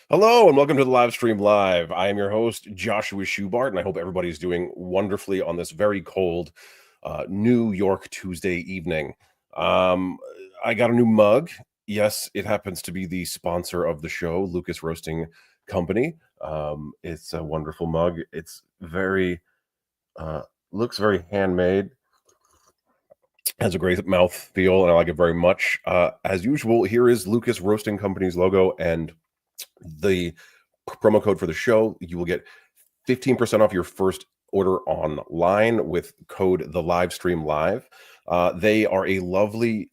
Hello and welcome to the live stream live. I am your host, Joshua Schubart, and I hope everybody's doing wonderfully on this very cold New York Tuesday evening. Um, I got a new mug. Yes, it happens to be the sponsor of the show, Lucas Roasting Company. It's a wonderful mug. It's very, looks very handmade, has a great mouth feel, and I like it very much. As usual, here is Lucas Roasting Company's logo and the promo code for the show. You will get 15% off your first order online with code the live stream live. They are a lovely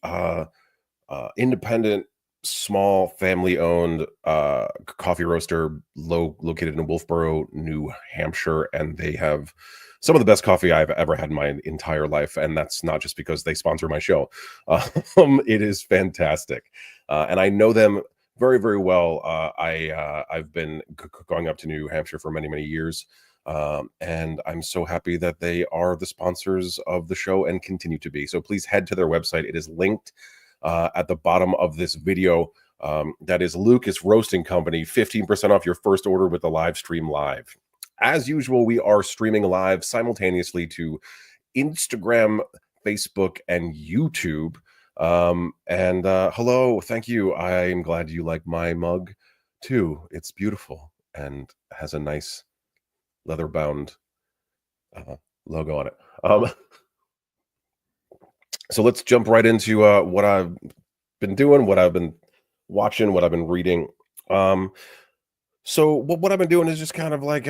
independent, small, family-owned coffee roaster located in Wolfeboro, New Hampshire, and they have some of the best coffee I've ever had in my entire life. And that's not just because they sponsor my show. It is fantastic, and I know them very, very well. I've been going up to New Hampshire for many, many years. And I'm so happy that they are the sponsors of the show and continue to be. So please head to their website. It is linked at the bottom of this video. That is Lucas Roasting Company, 15% off your first order with the live stream live. As usual, we are streaming live simultaneously to Instagram, Facebook, and YouTube. Hello, thank you. I'm glad you like my mug too. It's beautiful and has a nice leather-bound logo on it. So let's jump right into what I've been doing, what I've been watching, what I've been reading. So what I've been doing is just kind of like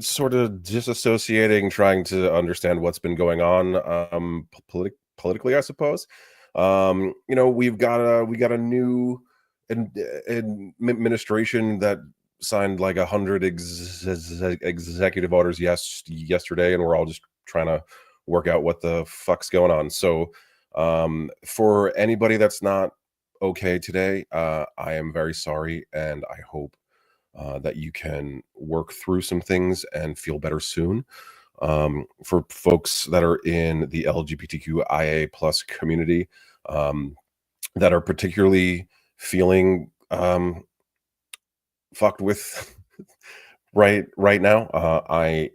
sort of disassociating, trying to understand what's been going on politically, I suppose. We got a new administration that signed like 100 executive orders yesterday, and we're all just trying to work out what the fuck's going on. So for anybody that's not okay today, I am very sorry, and I hope that you can work through some things and feel better soon. For folks that are in the LGBTQIA plus community, that are particularly feeling fucked with right now, I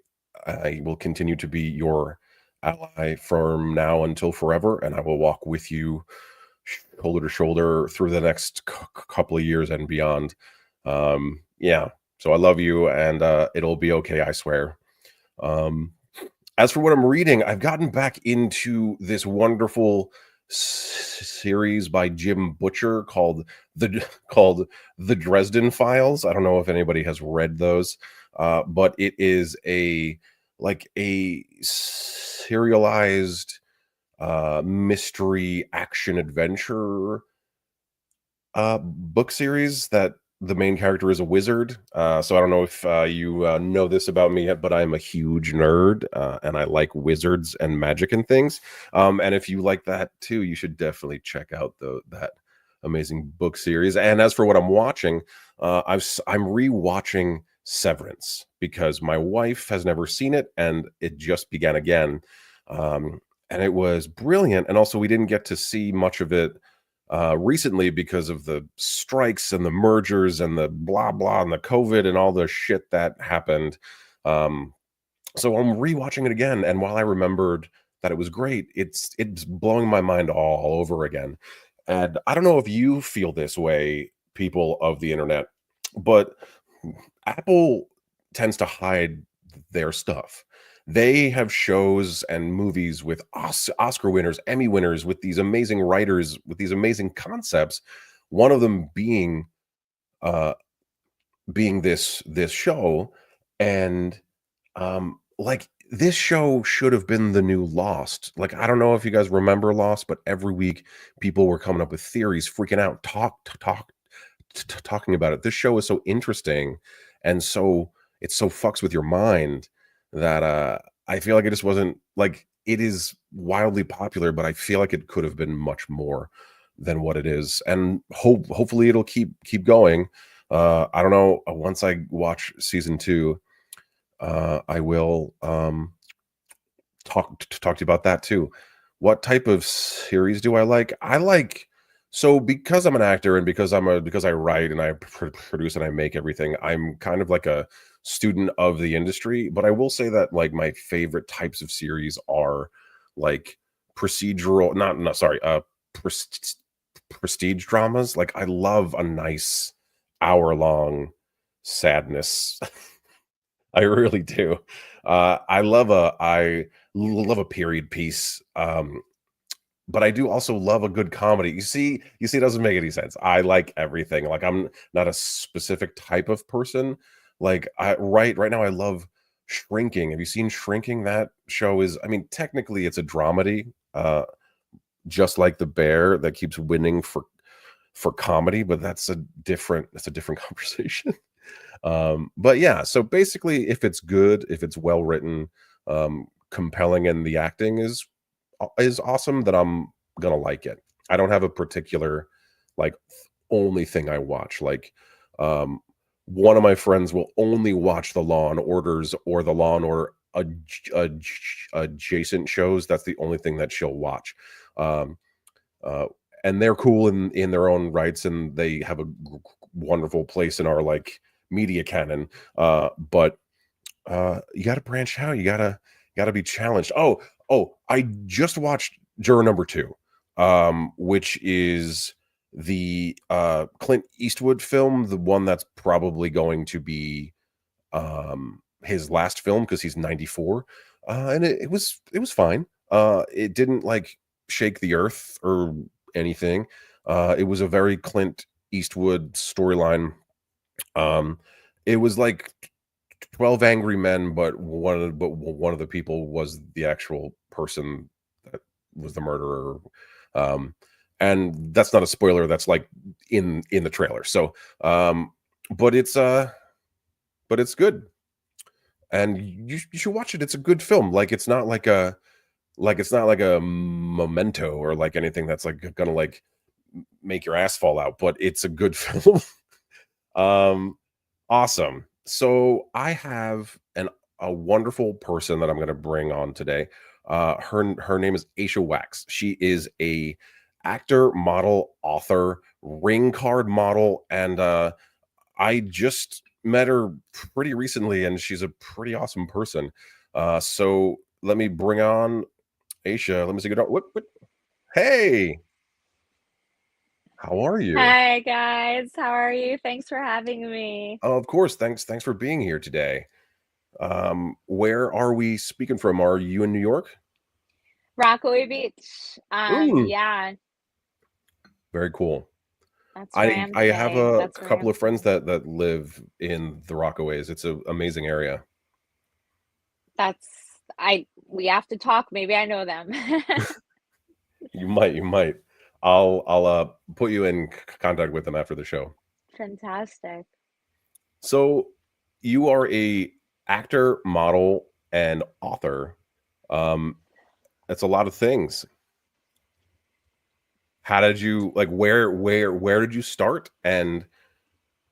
will continue to be your ally from now until forever, and I will walk with you shoulder to shoulder through the next couple of years and beyond. Yeah, so I love you, and it'll be okay, I swear. As for what I'm reading, I've gotten back into this wonderful series by Jim Butcher called the Dresden Files. I don't know if anybody has read those, but it is a serialized mystery action adventure book series that the main character is a wizard. So I don't know if you know this about me yet, but I'm a huge nerd, and I like wizards and magic and things. And if you like that too, you should definitely check out that amazing book series. And as for what I'm watching, I'm rewatching Severance because my wife has never seen it, and it just began again. And it was brilliant. And also, we didn't get to see much of it recently because of the strikes and the mergers and the blah blah and the COVID and all the shit that happened. So I'm rewatching it again, and while I remembered that it was great, it's blowing my mind all over again. And I don't know if you feel this way, people of the internet, but Apple tends to hide their stuff. They have shows and movies with Oscar winners, Emmy winners, with these amazing writers, with these amazing concepts. One of them being this show, and like this show should have been the new Lost. Like, I don't know if you guys remember Lost, but every week people were coming up with theories, freaking out, talking about it. This show is so interesting, and so it so fucks with your mind that I feel like it just wasn't like, it is wildly popular, but I feel like it could have been much more than what it is, and hopefully it'll keep going. I don't know. Once I watch season 2, I will talk to you about that too. What type of series do I like? I like So because I'm an actor and because I write and I produce and I make everything, I'm kind of like a student of the industry. But I will say that like my favorite types of series are like procedural, not sorry, pres- prestige dramas. Like I love a nice hour long sadness. I really do. I love a period piece. But I do also love a good comedy. You see, it doesn't make any sense. I like everything. Like I'm not a specific type of person. Like right now, I love Shrinking. Have you seen Shrinking? That show is, I mean, technically it's a dramedy, just like The Bear that keeps winning for comedy, but that's a different conversation. But yeah, so basically, if it's good, if it's well written, compelling, and the acting is awesome, that I'm gonna like it. I don't have a particular like only thing I watch. Like um one of my friends will only watch the Law and Orders or the Law and Order adjacent shows. That's the only thing that she'll watch. Um uh and they're cool in their own rights, and they have a wonderful place in our like media canon. But you got to branch out. You got to be challenged. Oh, I just watched Juror Number Two, which is the Clint Eastwood film, the one that's probably going to be his last film because he's 94. And it was fine. It didn't like shake the earth or anything. It was a very Clint Eastwood storyline. Um, it was like 12 Angry Men, but one of the people was the actual person that was the murderer. Um, and that's not a spoiler, that's like in the trailer. So but it's good. And you should watch it. It's a good film. Like it's not like a Memento or like anything that's like gonna like make your ass fall out, but it's a good film. um Awesome. So I have a wonderful person that I'm going to bring on today. Her name is Aesha Waks. She is a actor, model, author, ring card model, and I just met her pretty recently, and she's a pretty awesome person. So let me bring on Aesha. Let me say good. What? Hey, how are you? Hi guys, how are you? Thanks for having me. Oh, of course. Thanks for being here today. Where are we speaking from? Are you in New York? Rockaway Beach. Mm, Yeah, very cool. that's where I I am I have today. a That's where I couple am of friends today. that live in the Rockaways. It's an amazing area. That's we have to talk. Maybe I know them. You might. I'll put you in contact with them after the show. Fantastic. So you are a actor, model, and author. Um, that's a lot of things. How did you like where did you start, and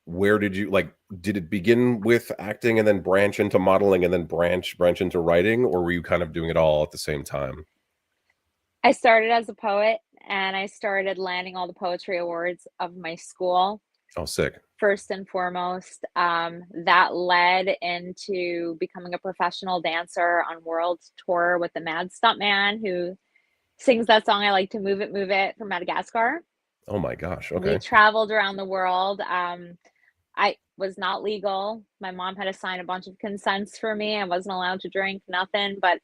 where did you like did it begin with acting and then branch into modeling and then branch into writing, or were you kind of doing it all at the same time? I started as a poet and I started landing all the poetry awards of my school. Oh, sick. First and foremost, that led into becoming a professional dancer on world tour with the Mad Stuntman who sings that song I like to move it from Madagascar. Oh my gosh. We Okay. traveled around the world. I was not legal. My mom had to sign a bunch of consents for me. I wasn't allowed to drink, nothing, but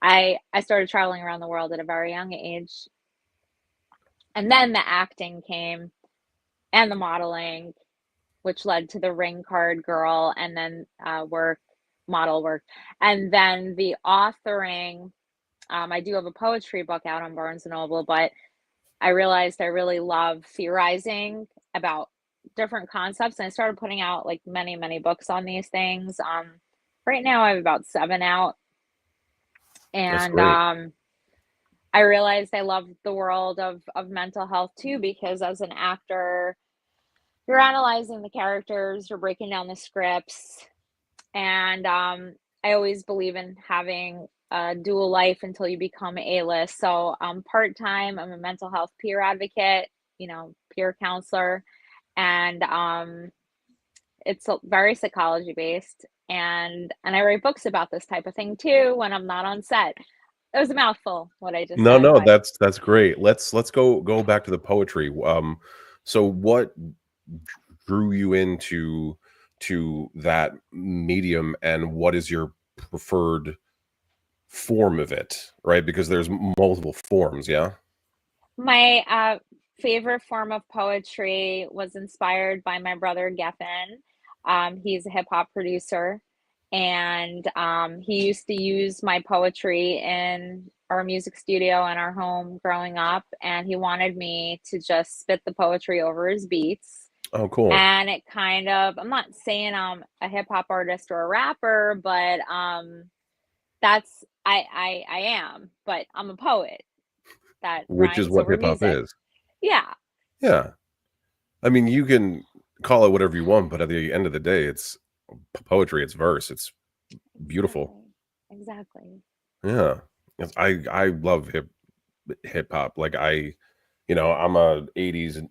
I started traveling around the world at a very young age. And then the acting came and the modeling, which led to the ring card girl and then model work. And then the authoring. I do have a poetry book out on Barnes and Noble, but I realized I really love theorizing about different concepts, and I started putting out like many books on these things. Right now I have about 7 out, That's and great. I realized I love the world of mental health too because as an actor, you're analyzing the characters, you're breaking down the scripts, and I always believe in having a dual life until you become A-list. So part time, I'm a mental health peer advocate. peer counselor, and it's very psychology based, and I write books about this type of thing too when I'm not on set. It was a mouthful what I just No, said, no, but that's great. Let's go back to the poetry. So what drew you into to that medium, and what is your preferred form of it, right? Because there's multiple forms, yeah? my favorite form of poetry was inspired by my brother Geffen. He's a hip hop producer, and he used to use my poetry in our music studio in our home growing up. And he wanted me to just spit the poetry over his beats. Oh, cool. And it kind of, I'm not saying I'm a hip hop artist or a rapper, but I am, but I'm a poet that Which is rhymes what over hip hop music. is. Yeah, Yeah. I mean, you can call it whatever you want, but at the end of the day, it's poetry, it's verse, it's beautiful. exactly. Exactly. Yeah. Yes, I love hip hop. Like I'm I'm an 80s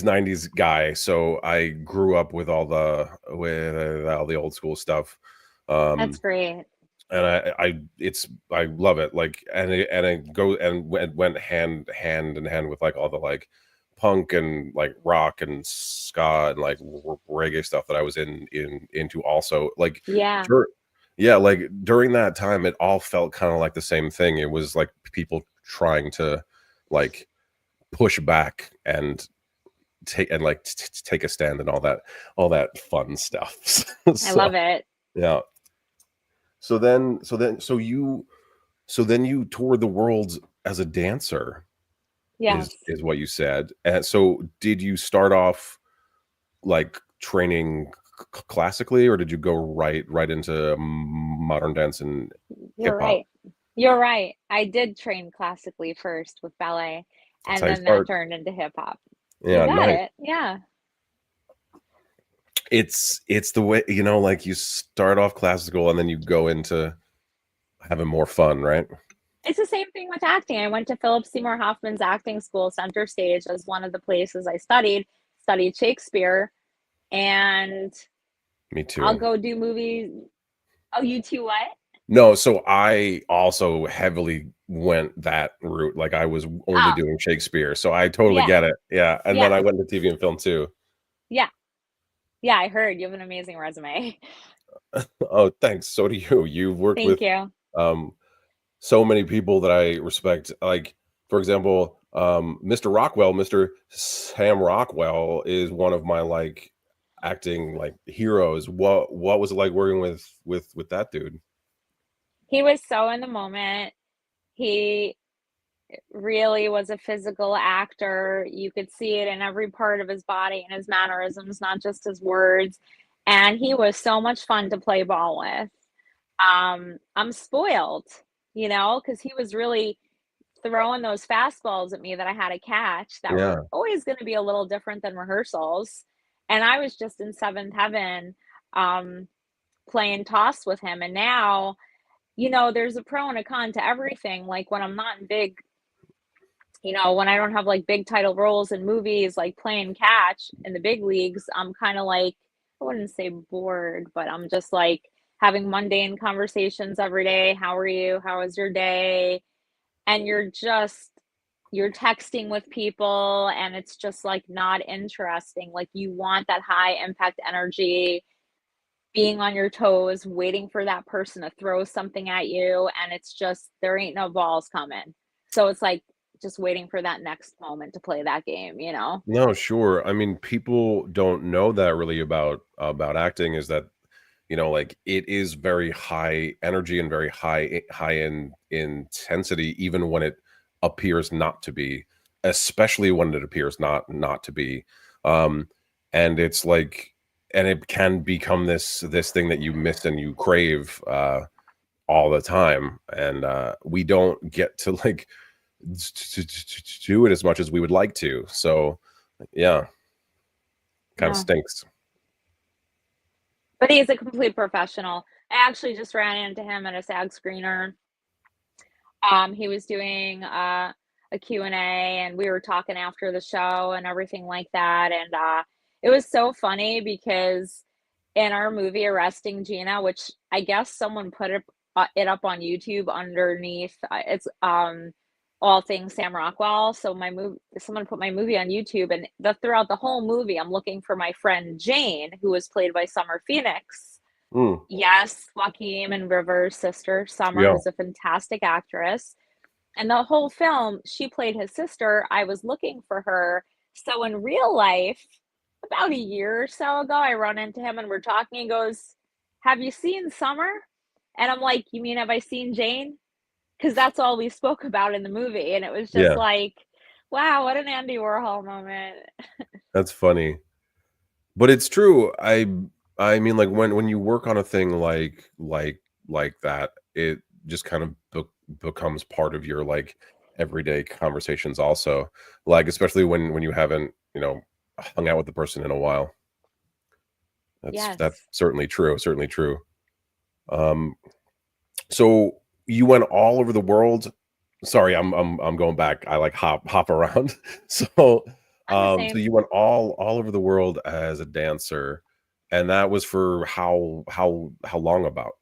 90s guy, so I grew up with all the old school stuff. That's Um great. and I love it. Like and it go and went hand in hand with like all the like punk and like rock and ska and like reggae stuff that I was into also. Like Yeah. dur- yeah, like during that time it all felt kind of like the same thing. It was like people trying to like push back and take a stand and all that fun stuff. I So love it. yeah. So then you toured the world as a dancer, is Yes. is what you said. And so did you start off like training classically, or did you go right into modern dance and You're hip hop? right. You're right. I did train classically first with ballet, That's and how you then that start. turned into hip hop. You Yeah, got nice. it. Yeah. It's the way, like you start off classical and then you go into having more fun, right? It's the same thing with acting. I went to Philip Seymour Hoffman's acting school, Center Stage, as one of the places I studied Shakespeare, and Me I'll too. go do movies. Oh, you too, what? No, so I also heavily went that route. Like I was only Oh, doing Shakespeare, so I totally yeah. get it. Yeah, and then Yeah. I went to TV and film too. Yeah. Yeah, I heard you have an amazing resume. Oh, thanks. So do you. You've worked Thank with you. um so many people that I respect. Like, for example, Mr. Rockwell, Mr. Sam Rockwell is one of my like acting like heroes. What was it like working with that dude? He was so in the moment. He really was a physical actor. You could see it in every part of his body and his mannerisms, not just his words. And he was so much fun to play ball with. I'm spoiled, because he was really throwing those fastballs at me that I had to catch that were Yeah. always going to be a little different than rehearsals. And I was just in seventh heaven, um, playing toss with him. And now, there's a pro and a con to everything. Like when I'm not in big, when I don't have like big title roles in movies, like playing catch in the big leagues, I'm kind of like, I wouldn't say bored, but I'm just like having mundane conversations every day. How are you? How was your day? And you're texting with people, and it's just like not interesting. Like you want that high impact energy, being on your toes, waiting for that person to throw something at you, and it's just there ain't no balls coming. So it's like just waiting for that next moment to play that game. No, sure. I mean, people don't know that really about acting, is that like it is very high energy and very high in intensity, even when it appears not to be, especially when it appears not to be. Um, and it's like, and it can become this thing that you miss and you crave all the time, and we don't get to like to do it as much as we would like to. So yeah, kind of No. stinks. But he's a complete professional. I actually just ran into him at a SAG screener. He was doing a a Q&A, and we were talking after the show and everything like that, and, it was so funny because in our movie Arresting Gina, which I guess someone put it up on YouTube underneath, it's, all things Sam Rockwell, so my movie someone put my movie on YouTube, and throughout the whole movie, I'm looking for my friend Jane, who was played by Summer Phoenix. Mm, Yes, Joaquin and Rivers' sister, Summer, yeah. who's a fantastic actress. And the whole film, she played his sister. I was looking for her. So in real life, about a year or so ago, I run into him and we're talking. He goes, "Have you seen Summer?" And I'm like, "You mean have I seen Jane?" Because that's all we spoke about in the movie. And it was just Yeah, like, wow, what an Andy Warhol moment. that's funny. But it's true. I mean, like, when you work on a thing like that, it just kind of becomes part of your, like, everyday conversations also. Like, especially when you haven't, hung out with the person in a while. That's Yes. certainly true, certainly true. Um, so you went all over the world. Sorry, I'm going back. I like hop around. So, I'm the so same. you went all over the world as a dancer, and that was for how long about?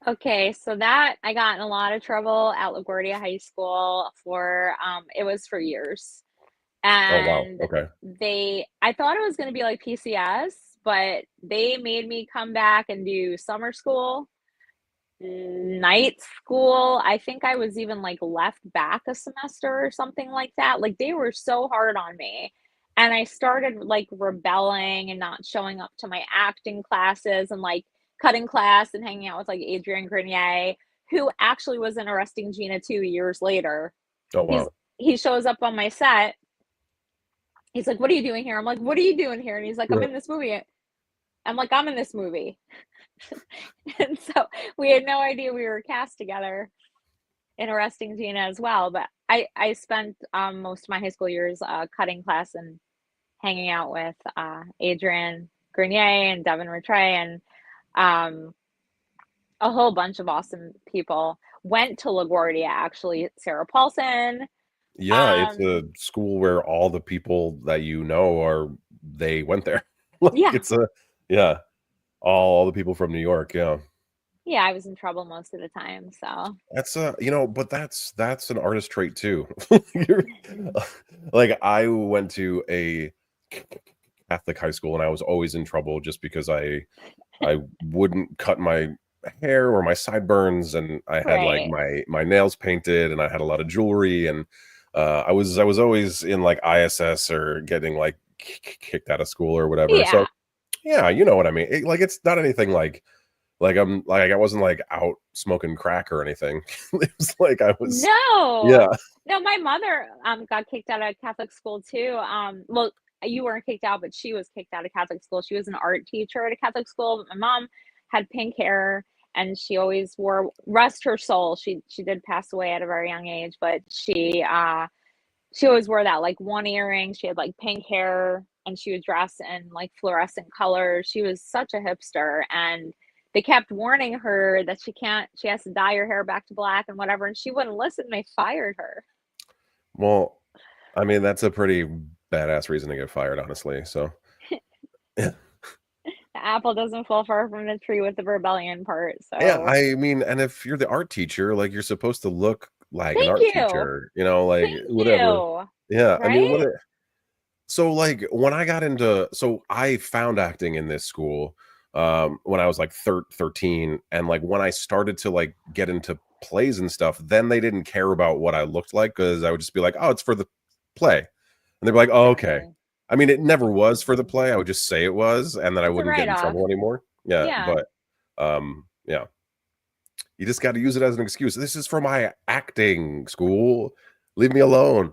Okay, so that I got in a lot of trouble at LaGuardia High School for it was for years. Oh, wow. And Okay. I thought it was going to be like PCS, but they made me come back and do summer school, night school. I think I was even like left back a semester or something like that. Like they were so hard on me. And I started like rebelling and not showing up to my acting classes and like cutting class and hanging out with like Adrian Grenier, who actually was in Arresting Gina 2 years later. Oh, He's wow. he shows up on my set. He's like, "What are you doing here?" I'm like, "What are you doing here?" And he's like, "I'm Yeah. in this movie." I'm like, "I'm in this movie." And so we had no idea we were cast together in Arresting Gina as well. But I spent most of my high school years cutting class and hanging out with Adrian Grenier and Devin Rattray and um, a whole bunch of awesome people. Went to LaGuardia actually, Sarah Paulson. Yeah, it's Um, a school where all the people that you know they went there. Like, yeah, it's a yeah, all the people from New York, yeah. yeah, I was in trouble most of the time. So That's but that's an artist trait too. You're like, I went to a Catholic high school and I was always in trouble just because I wouldn't cut my hair or my sideburns, and I had like right, my nails painted, and I had a lot of jewelry, and I was always in like ISS or getting like kicked out of school or whatever. So yeah. yeah, you know what I mean. Like, it's not anything like I wasn't like out smoking crack or anything. It was like I was No. yeah. No, my mother, got kicked out of Catholic school too. Well, you weren't kicked out, but she was kicked out of Catholic school. She was an art teacher at a Catholic school, but my mom had pink hair and she always wore, rest her soul. She did pass away at a very young age, but she always wore that like one earring. She had like pink hair and she would dress in like fluorescent colors. She was such a hipster and they kept warning her that she has to dye her hair back to black and whatever. And she wouldn't listen. They fired her. Well, I mean, that's a pretty badass reason to get fired, honestly. So yeah. The apple doesn't fall far from the tree with the rebellion part. Yeah, So I mean, and if you're the art teacher, like, you're supposed to look like an thank art you. teacher, like, Thank whatever. you. Yeah, I mean, Right? so, like, when I got into so I found acting in this school, when I was, like, 13, and, like, when I started to, like, get into plays and stuff, then they didn't care about what I looked like because I would just be like, "Oh, it's for the play." And they'd be like, "Oh, okay." Exactly. I mean, it never was for the play, I would just say it was, and then I It's a wouldn't get write in off. trouble anymore. Yeah, Yeah. but, yeah. You just gotta use it as an excuse. "This is for my acting school. Leave me alone.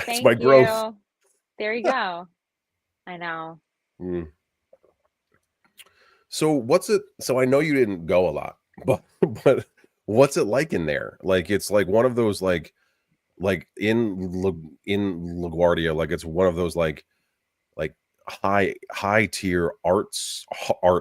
It's my Thank growth." you. There you go. I know. Mm. So what's it so I know you didn't go a lot, but but what's it like in there? Like, it's like one of those, like, in LaGuardia, like, it's one of those, like, high tier art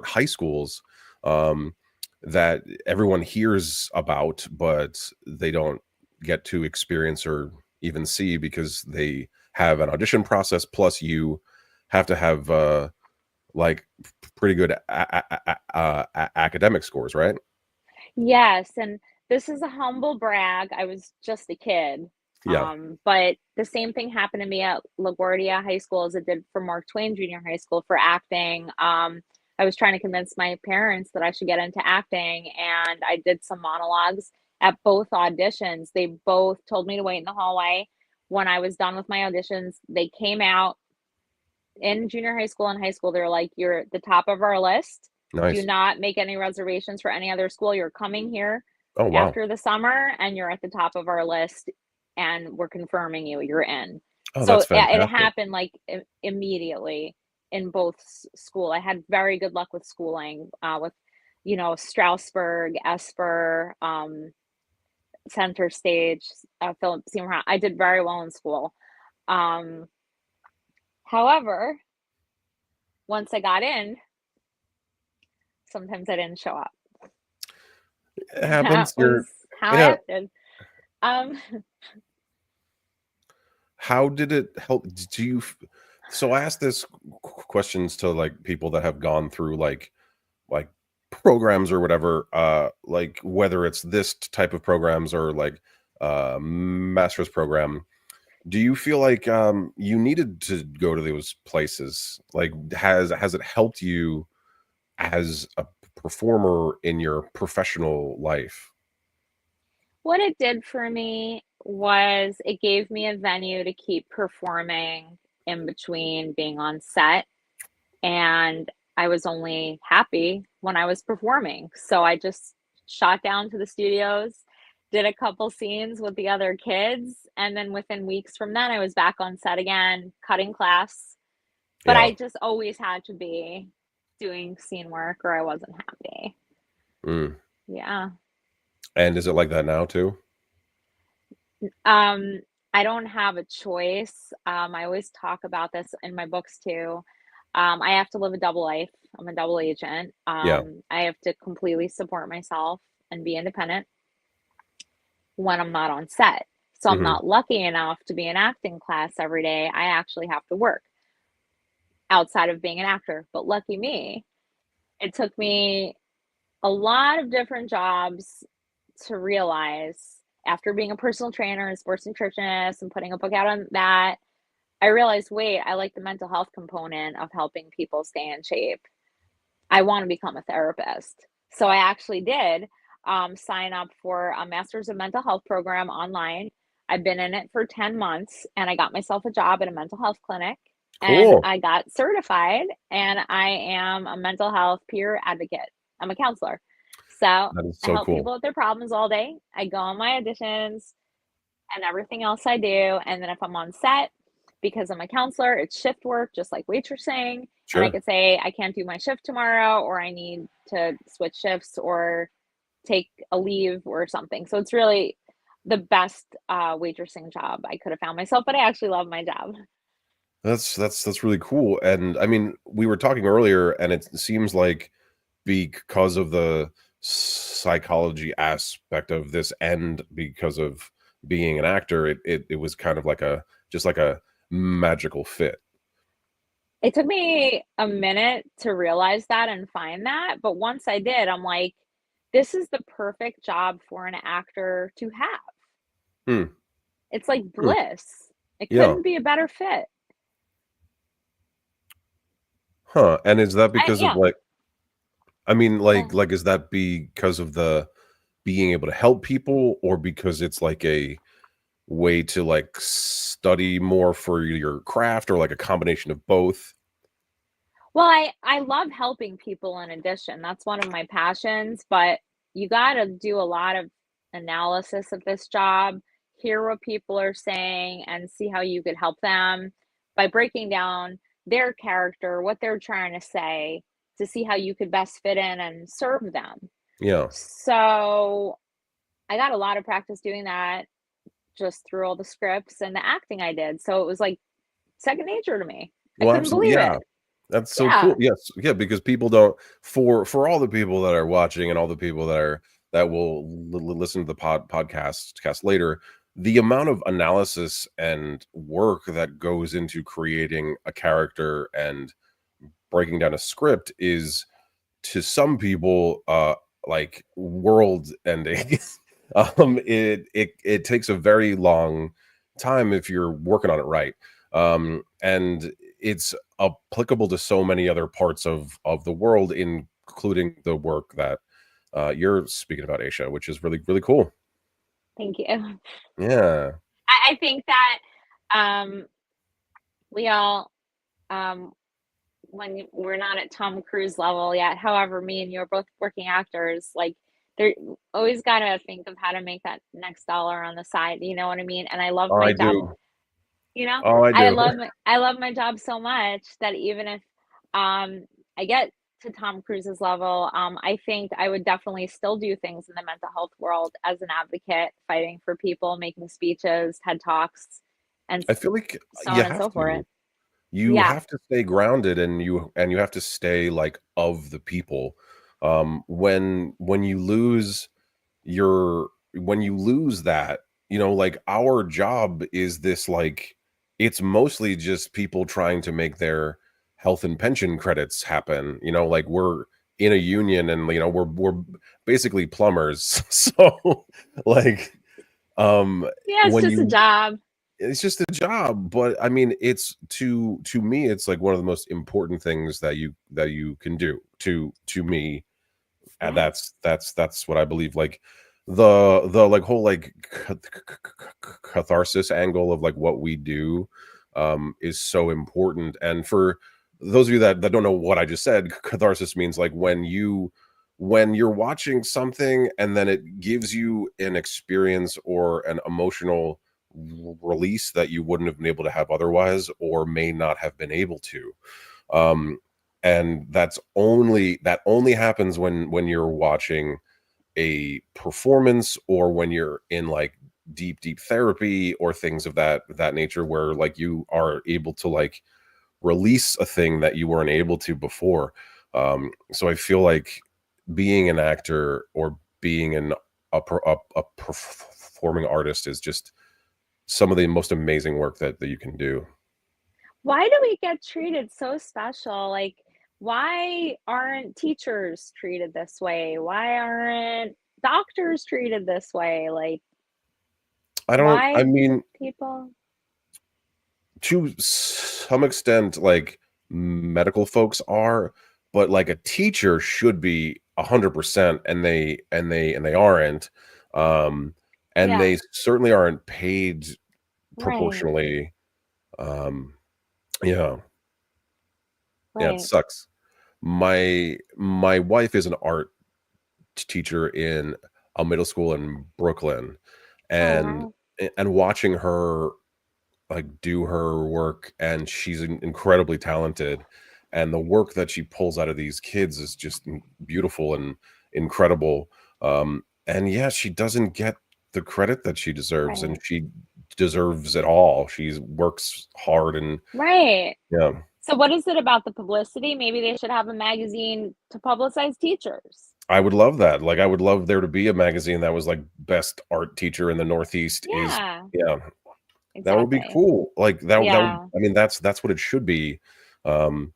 high schools, um, that everyone hears about, but they don't get to experience or even see because they have an audition process. Plus, you have to have like pretty good academic scores, right? Yes, and this is a humble brag. I was just a kid. Yeah, But the same thing happened to me at LaGuardia High School as it did for Mark Twain Junior High School for acting. I was trying to convince my parents that I should get into acting, and I did some monologues at both auditions. They both told me to wait in the hallway. When I was done with my auditions, they came out in junior high school and high school. They were like, "You're at the top of our list. Do nice. not make any reservations for any other school. You're coming here Oh wow. after the summer, and you're at the top of our list, and we're confirming you. You're in." Oh, So that's it fantastic. happened like immediately in both school. I had very good luck with schooling, with Strasbourg, Esper, Center Stage, Philip Seymour. I did very well in school. Um, However, once I got in, sometimes I didn't show up. It That happens. was You're how yeah. I acted. Um, How did it help? Do you? So I asked this questions to like people that have gone through like programs or whatever, like whether it's this type of programs or like master's program. Do you feel like you needed to go to those places? Like has it helped you as a performer in your professional life? what it did for me was it gave me a venue to keep performing in between being on set, and I was only happy when I was performing. So I just shot down to the studios, did a couple scenes with the other kids, and then within weeks from then, I was back on set again, cutting class. But Yeah. I just always had to be doing scene work or I wasn't happy. Mm. Yeah. And is it like that now too? Um, I don't have a choice. I always talk about this in my books too. I have to live a double life. I'm a double agent. Yeah. I have to completely support myself and be independent when I'm not on set. So I'm Hmm. not lucky enough to be in acting class every day. I actually have to work outside of being an actor. But lucky me, it took me a lot of different jobs to realize after being a personal trainer and sports nutritionist and putting a book out on that, I realized, wait, I like the mental health component of helping people stay in shape. I want to become a therapist. So I actually did sign up for a master's of mental health program online. I've been in it for 10 months and I got myself a job at a mental health clinic and Cool. I got certified and I am a mental health peer advocate. I'm a counselor. So That is I so help cool. people with their problems all day. I go on my auditions and everything else I do. And then if I'm on set, because I'm a counselor, it's shift work, just like waitressing. And I Sure. could say, I can't do my shift tomorrow, or I need to switch shifts or take a leave or something. So it's really the best waitressing job I could have found myself, but I actually love my job. That's really cool. And I mean, we were talking earlier, and it seems like because of the psychology aspect of this, and because of being an actor, it was kind of like a just like a magical fit. It took me a minute to realize that and find that. But once I did, I'm like, this is the perfect job for an actor to have. Hmm. It's like Hmm. bliss. It Yeah. couldn't be a better fit. Huh. And is that because of Yeah. like, I mean, Go like, is that because of the being able to help people, or because it's like a way to like study more for your craft, or like a combination of both? Well, I love helping people in addition. That's one of my passions, but you gotta do a lot of analysis of this job, hear what people are saying, and see how you could help them by breaking down their character, what they're trying to say, to see how you could best fit in and serve them. Yeah. So I got a lot of practice doing that just through all the scripts and the acting I did. So it was like second nature to me. I Well, couldn't absolutely. believe Yeah. it. That's so cool. Yeah. Yes. Yeah, because people don't, for all the people that are watching and all the people that will listen to the podcast cast later, the amount of analysis and work that goes into creating a character and breaking down a script is, to some people, like world ending. It takes a very long time if you're working on it right. And it's applicable to so many other parts of the world, including the work that you're speaking about, Aisha, which is really, really cool. Thank you. Yeah. I think that um, we all, um, we're not at Tom Cruise level yet. However, me and you are both working actors. Like, they're always got to think of how to make that next dollar on the side. You know what I mean? And I love Oh, my I job. do. You know, Oh, I do. I love my job so much that even if I get to Tom Cruise's level, I think I would definitely still do things in the mental health world as an advocate, fighting for people, making speeches, TED Talks, and I feel like so you on and have so forth. to. You Yeah, have to stay grounded, and you have to stay like of the people. When you lose your when you lose that, like our job is this, like, it's mostly just people trying to make their health and pension credits happen. Like, we're in a union, and we're basically plumbers. So, like, um yeah, it's when just a you job. it's just a job, but I mean, it's to me, it's like one of the most important things that you can do to me. And Yeah, that's what I believe. Like, the like whole, like, catharsis angle of like what we do is so important. And for those of you that don't know what I just said, catharsis means like when you're watching something and then it gives you an experience or an emotional release that you wouldn't have been able to have otherwise, or may not have been able to. um and that only happens when you're watching a performance, or when you're in like deep therapy, or things of that nature, where like you are able to like release a thing that you weren't able to before. So I feel like being an actor, or being a performing artist, is just some of the most amazing work that you can do. why do we get treated so special? Like, why aren't teachers treated this way? Why aren't doctors treated this way? Like, I why do mean, people? to some extent, like, medical folks are, but like a teacher should be 100%, and they aren't. um and Yeah, they certainly aren't paid right, proportionally. um yeah, yeah, it right. sucks. My wife is an art teacher in a middle school in Brooklyn, Oh, and wow. watching her like do her work, and she's incredibly talented, and the work that she pulls out of these kids is just beautiful and incredible. And yeah, she doesn't get the credit that she deserves, and Right, she deserves it all. She works hard, and right. yeah. So what is it about the publicity? Maybe they should have a magazine to publicize teachers. I would love that. Like, I would love there to be a magazine that was like best art teacher in the Northeast is. Yeah, Yeah, that would be exactly. cool. Like, that would, Yeah, I mean, that's what it should be. um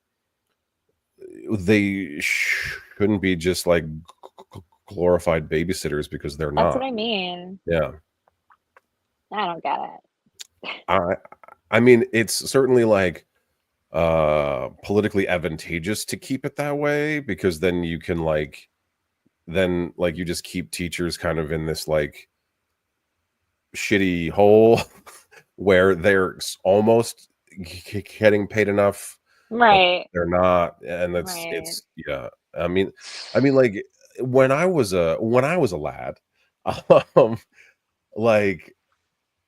they shouldn't be just like glorified babysitters, because they're that's what not. I mean. Yeah. I don't get it. I I mean, it's certainly like politically advantageous to keep it that way, because then you can like then like you just keep teachers kind of in this like shitty hole where they're almost getting paid enough, but Right, they're not. And right. it's yeah. I mean, like, when I was a lad, um like,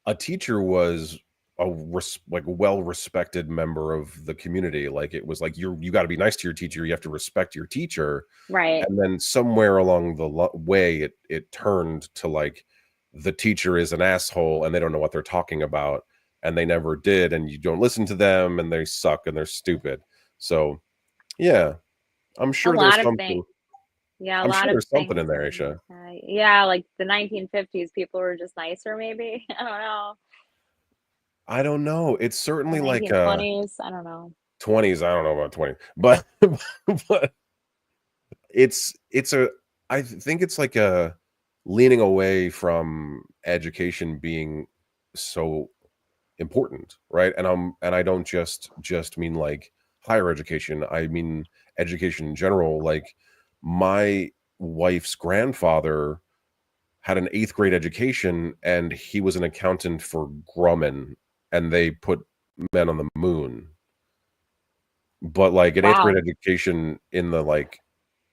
a teacher was like a well-respected member of the community. Like, it was like, you got to be nice to your teacher, you have to respect your teacher. Right. And then somewhere along the way, it turned to like, the teacher is an asshole, and they don't know what they're talking about, and they never did, and you don't listen to them, and they suck, and they're stupid. So yeah, I'm A sure there's lot of things. something. Yeah, a I'm sure lot of there's something things in there, in Aisha. yeah, like the 1950s, people were just nicer, maybe. I don't know. I don't know. It's Or certainly like 1920s. I don't know. 20s. I don't know about 20, but but it's a I think it's like a leaning away from education being so important, right? And I don't just mean like higher education. I mean education in general. Like my wife's grandfather had an eighth grade education, and he was an accountant for Grumman, and they put men on the moon. But like an eighth grade Wow. education in the like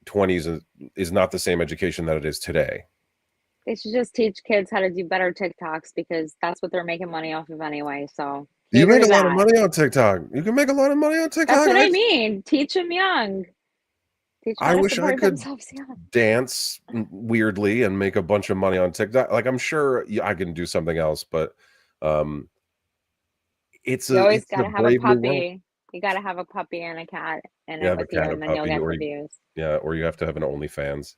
20s is not the same education that it is today. They should just teach kids how to do better TikToks because that's what they're making money off of anyway. So You cater make to a lot of that. money on TikTok. You can make a lot of money on That's TikTok. what I mean. Teach them young. Teach them I how to wish I support could themselves young. dance weirdly and make a bunch of money on TikTok. Like I'm sure I can do something else, but um You always it's got a to have a brave new world. puppy. You got to have a puppy and a cat in You it have a with you, cat, a and then you'll puppy, get or the you, views. yeah, or you have to have an OnlyFans.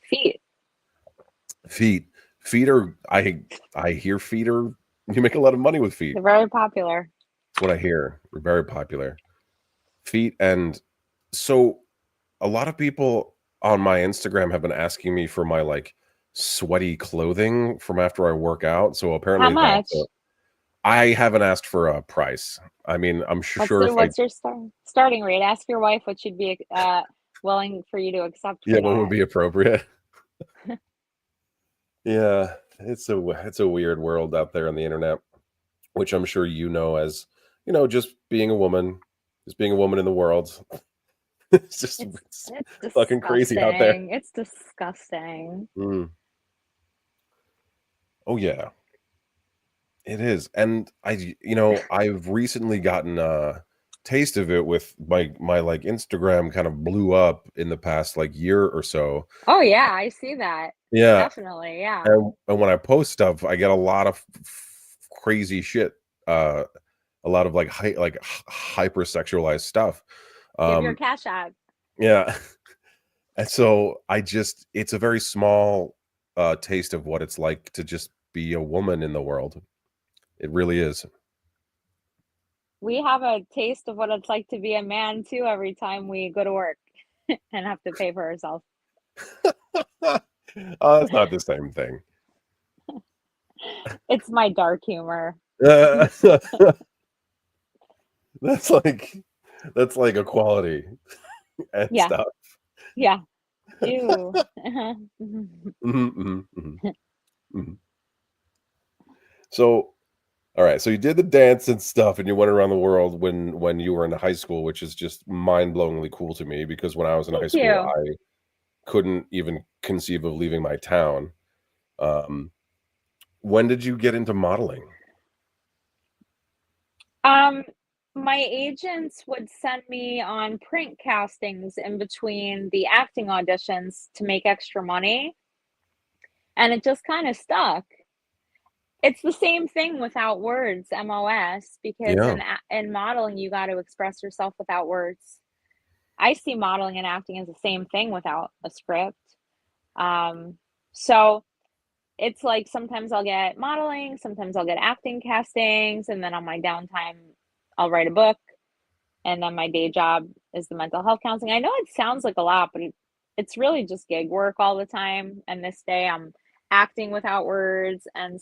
Feet. Feet. Feet are I hear feet are you make a lot of money with feet. They're very popular. That's what I hear. They're very popular. Feet. And so a lot of people on my Instagram have been asking me for my like sweaty clothing from after I work out. So How apparently much? I haven't asked for a price. I mean, I'm sure if I What's your starting rate? Ask your wife what she'd be willing for you to accept yeah, for what would that. be appropriate? Yeah, it's a weird world out there on the internet, which I'm sure you know as, just being a woman in the world. It's It's fucking crazy out there. disgusting. It's disgusting. Mm. Oh yeah, it is. And I've recently gotten a taste of it with my like Instagram kind of blew up in the past like year or so. Oh yeah, I see that. Yeah, Definitely, yeah. and when I post stuff, I get a lot of crazy shit. A lot of like hyper sexualized stuff. Give your Um, cash app. yeah. And so it's a very small taste of what it's like to just be a woman in the world. It really is. We have a taste of what it's like to be a man too every time we go to work and have to pay for ourselves. It's not the same thing. It's my dark humor. Uh, that's like that's like equality and Yeah, stuff. yeah. Ew. Mhm, mhm, mhm, mhm. So, all right. So you did the dance and stuff, and you went around the world when you were in high school, which is just mind-blowingly cool to me because when I was in high Thank school, you. I couldn't even conceive of leaving my town. Um, when did you get into modeling? Um, my agents would send me on print castings in between the acting auditions to make extra money, and it just kind of stuck. It's the same thing without words, MOS, because Yeah, in modeling you got to express yourself without words. I see modeling and acting as the same thing without a script. Um, so it's like sometimes I'll get modeling, sometimes I'll get acting castings, and then on my downtime, I'll write a book. And then my day job is the mental health counseling. I know it sounds like a lot, but it's really just gig work all the time. And this day I'm acting without words, and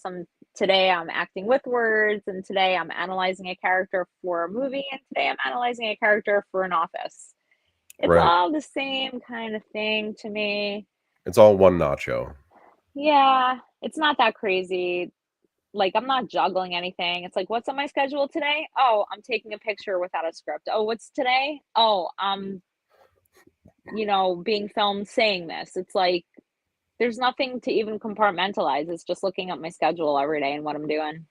today I'm acting with words, and today I'm analyzing a character for a movie, and today I'm analyzing a character for an office. It's right. all the same kind of thing to me. It's all one nacho. Yeah, it's not that crazy. Like, I'm not juggling anything. It's like, "What's on my schedule today? Oh, I'm taking a picture without a script. Oh, what's today? Oh, being filmed saying this." It's like, there's nothing to even compartmentalize. It's just looking at my schedule every day and what I'm doing.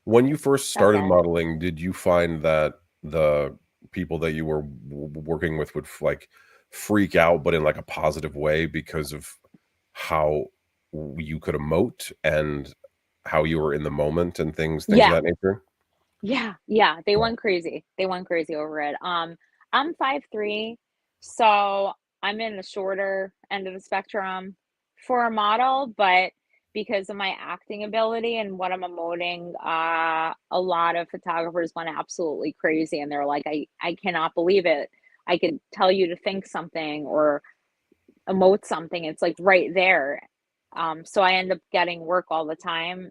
When you first That's started it. modeling, did you find that the people that you were working with would like freak out, but in like a positive way because of how you could emote and how you were in the moment and things of Yeah. that nature? Yeah, yeah, they Yeah. went crazy. They went crazy over it. I'm 5'3", so I'm in the shorter end of the spectrum for a model, but because of my acting ability and what I'm emoting, a lot of photographers went absolutely crazy and they're like, I cannot believe it. I could tell you to think something or emote something. It's like right there. So I end up getting work all the time,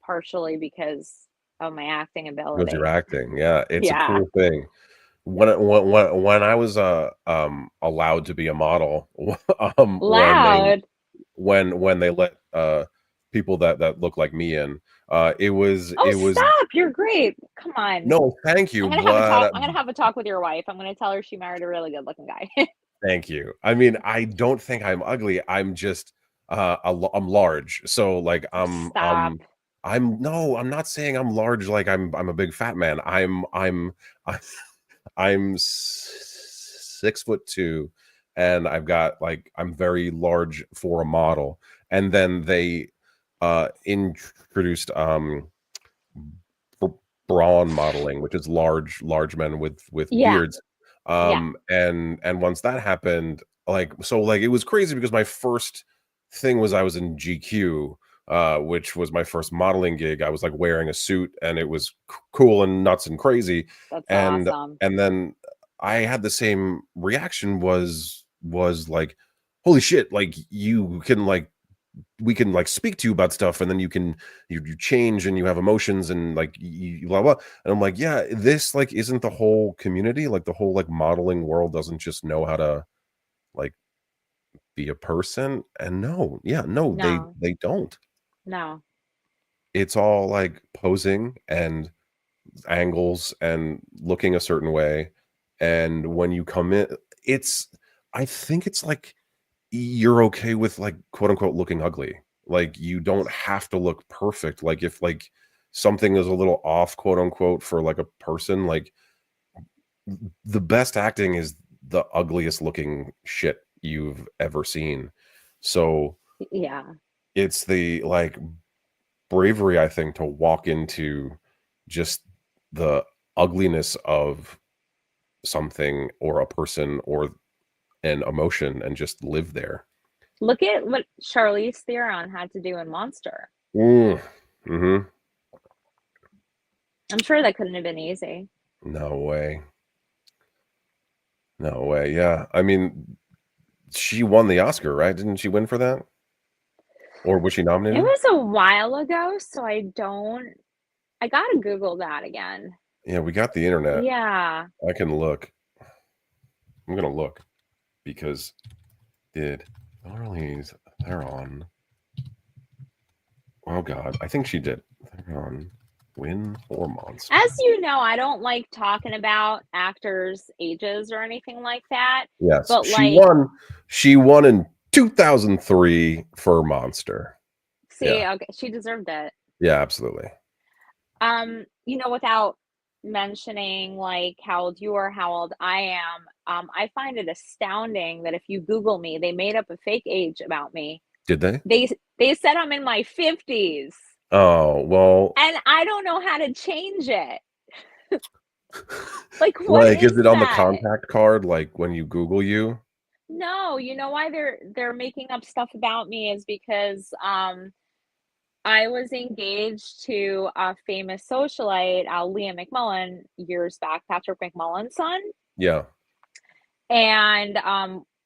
partially because of my acting Because you're ability. acting. Yeah, it's a Yeah. cool thing. When I was allowed to be a model, Loud. when they let people that look like me in, Oh, it was stop. You're great. Come on. no, thank you, but I'm gonna have a talk with your wife. I'm gonna tell her she married a really good looking guy. thank you. I mean, I don't think I'm ugly. I'm just I'm large. So like Stop. I'm no, I'm not saying I'm large like I'm a big fat man. I'm 6'2", and I've got like I'm very large for a model. And then they introduced br- brawn modeling, which is large men with Yeah. beards. Yeah. And once that happened, like it was crazy because my first thing was I was in GQ, which was my first modeling gig. I was like wearing a suit and it was cool and nuts and crazy. That's and awesome. and then I had the same reaction, was like, holy shit, like you can like we can like speak to you about stuff, and then you change and you have emotions and like you blah blah. And I'm like, yeah, this like isn't the whole community, like the whole like modeling world doesn't just know how to like be a person. And no, yeah, no, No. they don't. No. It's all like posing and angles and looking a certain way. And when you come in, it's I think it's like you're okay with like quote unquote looking ugly. Like you don't have to look perfect. Like if like something is a little off, quote unquote, for like a person, like the best acting is the ugliest looking shit you've ever seen. So Yeah. it's the like bravery, I think, to walk into just the ugliness of something or a person or an emotion and just live there. Look at what Charlize Theron had to do in Monster. Mm. Hmm. I'm sure that couldn't have been easy. No way. No way. Yeah. I mean, she won the Oscar, right? Didn't she win for that? Or was she It nominated? was a while ago, so I gotta Google that again. Yeah, we got the internet. Yeah. I can look. I'm gonna look because did Marley's Theron? Oh God, I think she did. Theron win for Monster. As you know, I don't like talking about actors' ages or anything like that, Yes, but she like, won. She won in 2003 for Monster. Yeah, see, okay, she deserved it. yeah, absolutely. Without mentioning like how old you are, how old I am, I find it astounding that if you Google me, they made up a fake age about me. Did they? They they said I'm in my 50s, Oh well. and I don't know how to change it. Like, what Like, is is it on the that? contact card? Like when you Google you? No, you know why they're making up stuff about me is because I was engaged to a famous socialite, Liam McMullen, years back, Patrick McMullen's son. Yeah. And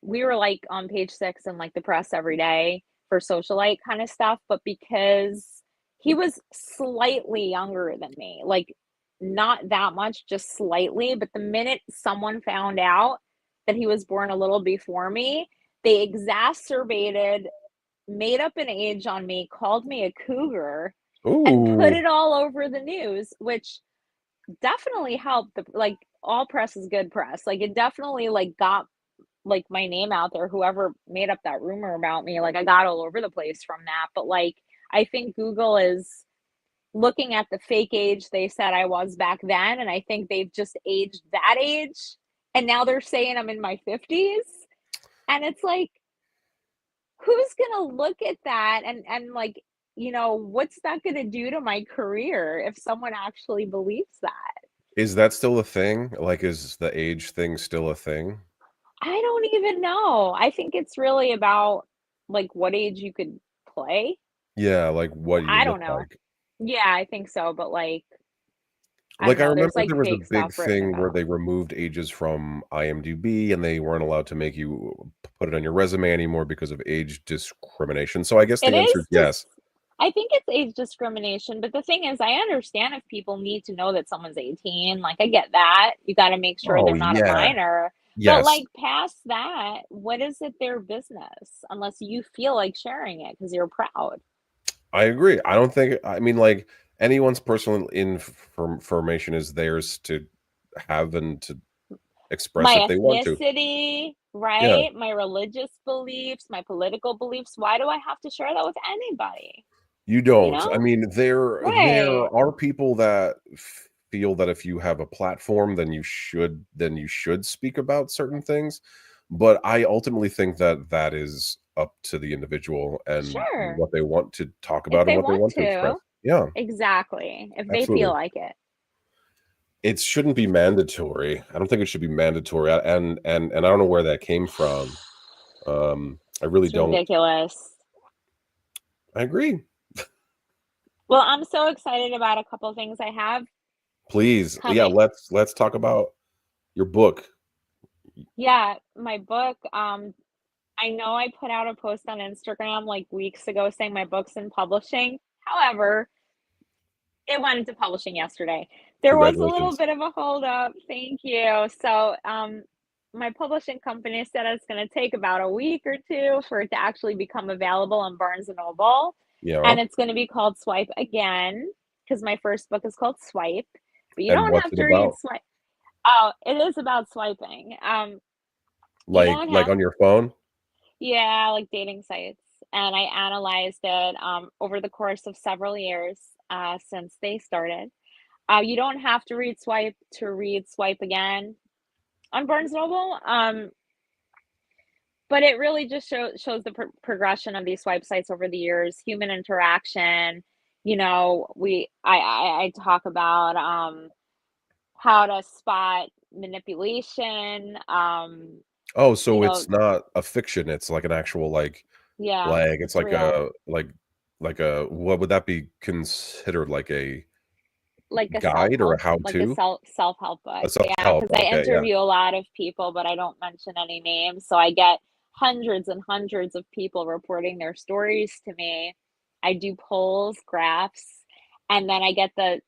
we were like on page six in like the press every day for socialite kind of stuff. But because he was slightly younger than me, like not that much, just slightly. But the minute someone found out that he was born a little before me, they exacerbated, made up an age on me, called me a cougar, and put Ooh. it all over the news, which definitely helped. The like all press is good press. Like it definitely like got like my name out there. Whoever made up that rumor about me, like I got all over the place from that. But like I think Google is looking at the fake age they said I was back then, and I think they've just aged that age, and now they're saying I'm in my 50s. And it's like, who's gonna look at that and like, what's that gonna do to my career if someone actually believes that? Is that still a thing? Like, is the age thing still a thing? I don't even know. I think it's really about like what age you could play. Yeah, like what you I don't look know. like. Yeah, I think so, but like I don't Like I know. There's remember like there was a fake big stuff written thing where about. they removed ages from IMDb and they weren't allowed to make you put it on your resume anymore because of age discrimination. So I guess It the answer is is yes. just, I think it's age discrimination, but the thing is, I understand if people need to know that someone's 18. Like, I get that. You got to make sure Oh they're not a yeah. minor. But, Yes. like, past that, what is it their business? Unless you feel like sharing it because you're proud. I agree. I don't think I mean like anyone's personal information is theirs to have and to express if My they want to. ethnicity, Yeah. right? My religious beliefs, my political beliefs. Why do I have to share that with anybody? You You don't. I know? mean, there Right. are people that feel that if you have a platform, then you should speak about certain things. But I ultimately think that that is up to the individual and Sure. what they want to talk If about and they what they want want to express. to. Yeah, Exactly. If they feel absolutely. like it. It shouldn't be mandatory. I don't think it should be mandatory. And I don't know where that came from. I really It's don't. ridiculous. I agree. Well, I'm so excited about a couple things I have Please, yeah, coming. let's talk about your book. Yeah, my book. I know I put out a post on Instagram like weeks ago saying my book's in publishing. However, it went into publishing yesterday. There was a little Congratulations. bit of a hold up. Thank you. So, my publishing company said it's going to take about a week or two for it to actually become available on Barnes and Noble, Yeah. and it's going to be called Swipe Again because my first book is called Swipe, but you And don't what's have it to read about? Swipe. Oh, it is about swiping. You don't Like have, on your phone? yeah, like dating sites. And I analyzed it over the course of several years since they started. You don't have to read Swipe to read Swipe Again on Barnes Noble, but it really just shows the progression of these swipe sites over the years, human interaction. You know, I talk about how to spot manipulation. Oh, You so know, it's not a fiction, it's like an actual yeah, it's it's real, like a what would that be considered like a like a guide or a like a how-to? self-help book. A Yeah, self-help. because I Okay, yeah. interview a lot of people, but I don't mention any names, so I get hundreds and hundreds of people reporting their stories to me. I do polls, graphs, and then I get the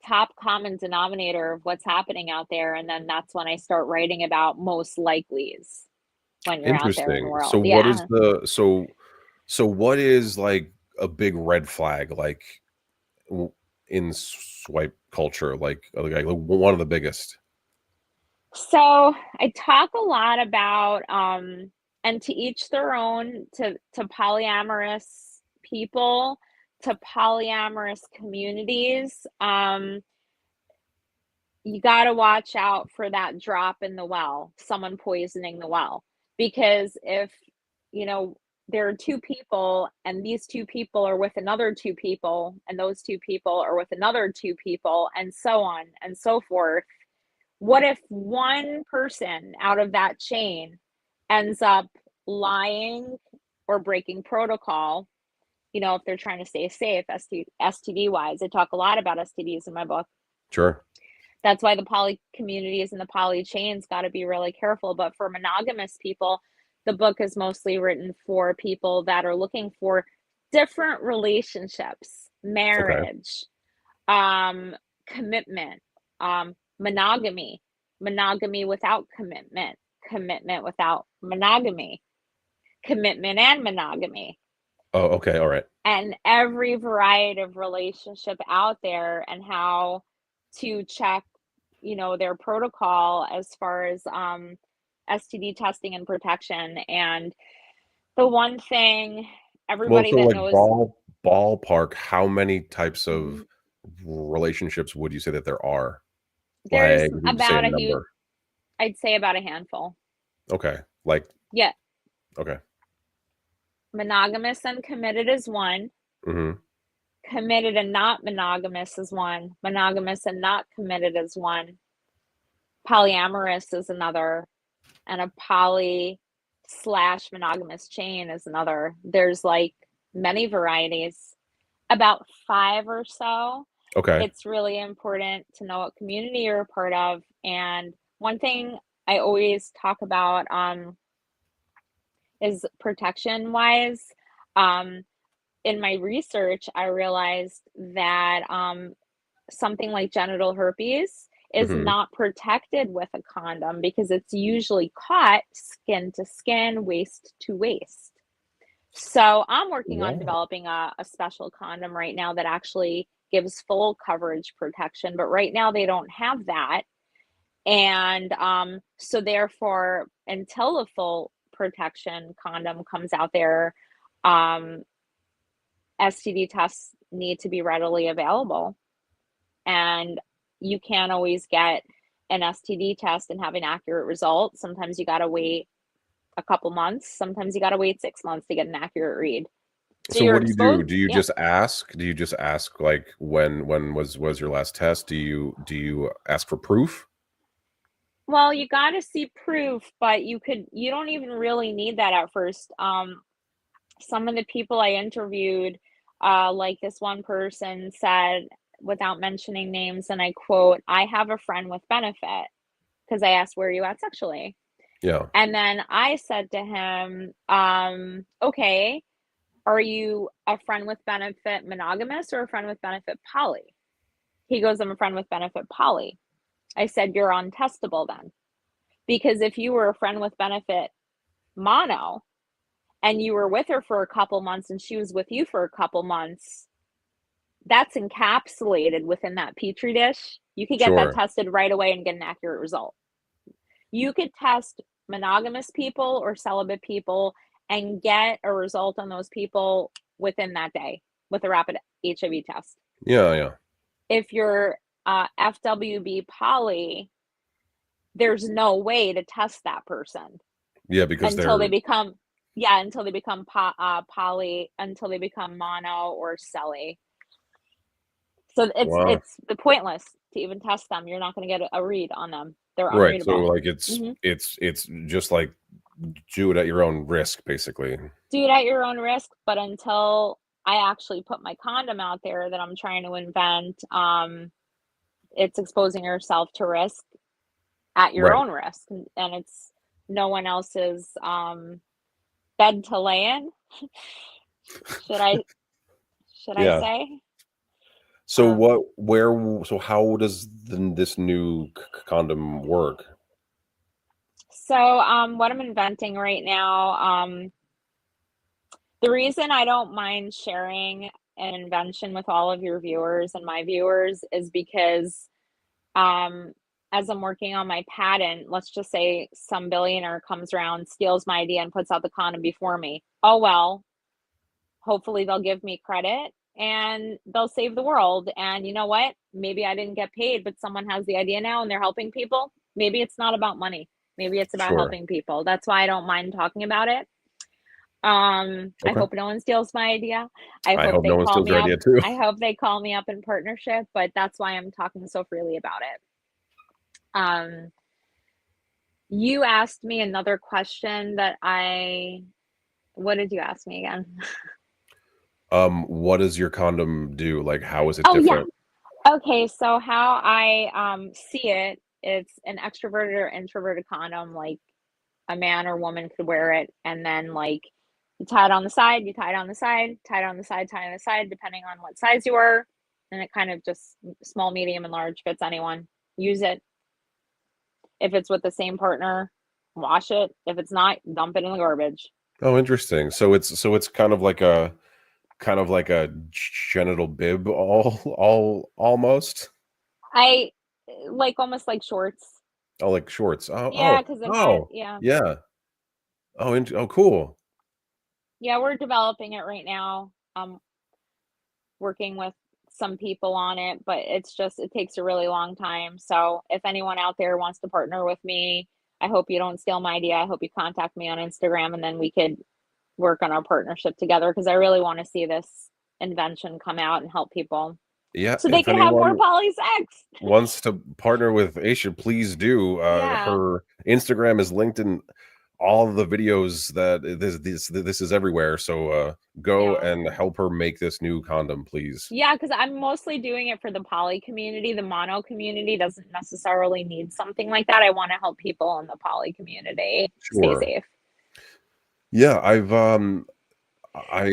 top common denominator of what's happening out there, and then that's when I start writing about most likelies when you're out there in the Interesting. world. Yeah. So what is like a big red flag like w in swipe culture? Like one of the biggest? So I talk a lot about, and to each their own, to polyamorous people, to polyamorous communities. You got to watch out for that drop in the well, someone poisoning the well. Because if, you know, there are two people and these two people are with another two people, and those two people are with another two people, and so on and so forth, what if one person out of that chain ends up lying or breaking protocol? You know, if they're trying to stay safe, STD wise, I talk a lot about STDs in my book. Sure. That's why the poly communities and the poly chains got to be really careful. But for monogamous people, the book is mostly written for people that are looking for different relationships, Okay. marriage, commitment, monogamy, monogamy without commitment, commitment without monogamy, commitment and monogamy, Oh, okay, alright. and every variety of relationship out there, and how to check, you know, their protocol as far as STD testing and protection. And the one thing Well, everybody so that like knows, ballpark, how many types mhm, of relationships would you say that there are? there's Like, if you just say a about a huge, number. I'd say about a handful. Okay. Like, Yeah, okay. monogamous and committed is one. Mhm. Committed and not monogamous is one. Monogamous and not committed is one. Polyamorous is another. and a poly slash monogamous chain is another. There's like many varieties, about five or so. Okay. It's really important to know what community you're a part of. And one thing I always talk about is protection wise. Um, in my research, I realized that something like genital herpes is Hmm. not protected with a condom because it's usually caught skin to skin, waist to waist. So I'm working on Wow. developing a special condom right now that actually gives full coverage protection, but right now they don't have that. And so therefore, until the full protection condom comes out there, um, STD tests need to be readily available. And you can't always get an STD test and have an accurate result. Sometimes you got to wait a couple months. Sometimes you got to wait 6 months to get an accurate read. So So you're what do you do? exposed. Do you Yeah. just ask? Do you just ask like when was your last test? Do you ask for proof? Well, you got to see proof, but you don't even really need that at first. Some of the people I interviewed, like this one person said, without mentioning names, and I quote, I have a friend with benefit, because I asked, where are you at sexually? Yeah. And then I said to him, okay, are you a friend with benefit monogamous or a friend with benefit poly? He goes, I'm a friend with benefit poly. I said, you're untestable then. Because if you were a friend with benefit mono and you were with her for a couple months and she was with you for a couple months, that's encapsulated within that petri dish. You could get that Sure. tested right away and get an accurate result. You could test monogamous people or celibate people and get a result on those people within that day with a rapid HIV test. Yeah, yeah. If you're FWB poly, there's no way to test that person Yeah, because until they're they become, yeah, until they become poly, until they become mono or celly. So wow. it's pointless to even test them. You're not going to get a read on them. They're Right. So unreadable. like it's Hmm. it's it's just like do it at your own risk, basically. Do it at your own risk, but until I actually put my condom out there that I'm trying to invent, it's exposing yourself to risk at your Right. own risk, and it's no one else's bed to lay in. Should I should I Yeah. say? So Um, so how does this new condom work? so what I'm inventing right now, the reason I don't mind sharing an invention with all of your viewers and my viewers is because um, as I'm working on my patent, let's just say some billionaire comes around, steals my idea, and puts out the condom before me. Oh well, hopefully they'll give me credit and they'll save the world. And you know what? Maybe I didn't get paid, but someone has the idea now and they're helping people. Maybe it's not about money. Maybe it's about Sure. helping people. That's why I don't mind talking about it. I Okay. hope no one steals my idea. I I hope hope they no one call steals me your up. idea too. I hope they call me up in partnership, but that's why I'm talking so freely about it. Um, you asked me another question that what did you ask me again? What does your condom do? Like, how is it Oh yeah. different? Okay, so how I see it, it's an extroverted or introverted condom, like a man or woman could wear it, and then like you tie it on the side, you tie it on the side, tie it on the side, tie it on the side, depending on what size you are, and it kind of just small, medium, and large fits anyone. Use it. If it's with the same partner, wash it. If it's not, dump it in the garbage. Oh, interesting. So it's kind of like a genital bib, all almost. I like almost like shorts. Oh, like shorts. Oh, Yeah, oh, because it has, oh, yeah. yeah. Oh, cool. Yeah, we're developing it right now. Working with some people on it, but it takes a really long time. So if anyone out there wants to partner with me, I hope you don't steal my idea. I hope you contact me on Instagram and then we could work on our partnership together because I really want to see this invention come out and help people. Yeah, so they if could have more anyone poly sex. wants to partner with Aisha, please do. Yeah. Her Instagram is linked in all of the videos that this is everywhere. So go Yeah. and help her make this new condom, please. Yeah, because I'm mostly doing it for the poly community. The mono community doesn't necessarily need something like that. I want to help people in the poly community stay Sure. safe. Yeah, I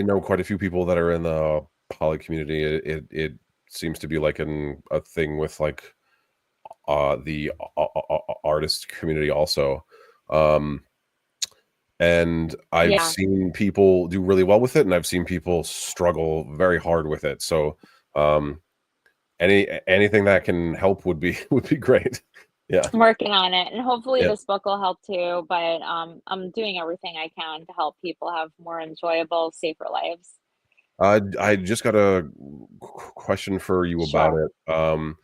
know quite a few people that are in the poly community. It seems to be like a thing with like the artist community also. Um and I've Yeah. seen people do really well with it, and I've seen people struggle very hard with it. So um anything that can help would be would be great. Yeah. I'm working on it, and hopefully Yeah. this book will help too, but, I'm doing everything I can to help people have more enjoyable, safer lives. I just got a question for you about Sure. it.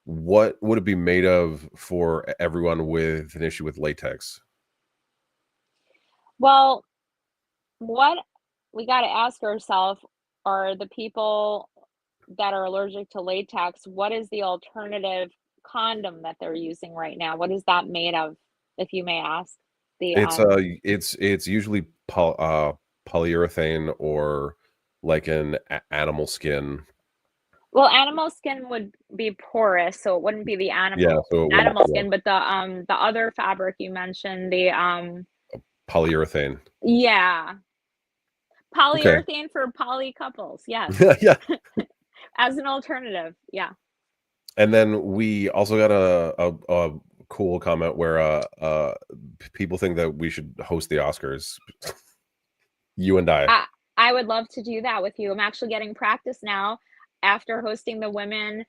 What would it be made of for everyone with an issue with latex? Well, what we gotta ask ourselves are the people that are allergic to latex, what is the alternative condom that they're using right now? What is that made of, if you may ask? The, It's usually polyurethane or like an animal skin. well, animal skin would be porous, so it wouldn't be the Yeah, so it wouldn't, animal yeah, skin, but the other fabric you mentioned, polyurethane. yeah, Okay. polyurethane for poly couples, yes, Yeah. as an alternative, yeah. And then we also got a cool comment where people think that we should host the Oscars. You and I. I I would love to do that with you. I'm actually getting practice now after hosting the Women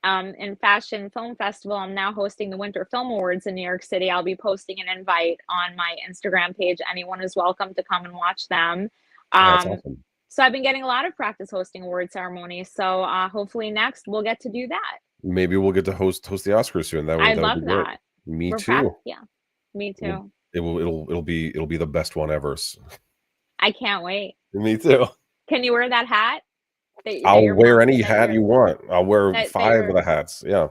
in Fashion Film Festival. I'm now hosting the Winter Film Awards in New York City. I'll be posting an invite on my Instagram page. Anyone is welcome to come and watch them. Oh, that's Um, awesome. so I've been getting a lot of practice hosting award ceremonies. So hopefully next we'll get to do that. Maybe we'll get to host the Oscars soon. I That would love be great. that. Me too. Yeah, me It'll too. it'll be the best one ever. I can't wait. Me too. Can you wear that hat that I'll your wear mom any that hat your you want. I'll wear that 5 of your the hats. Yeah.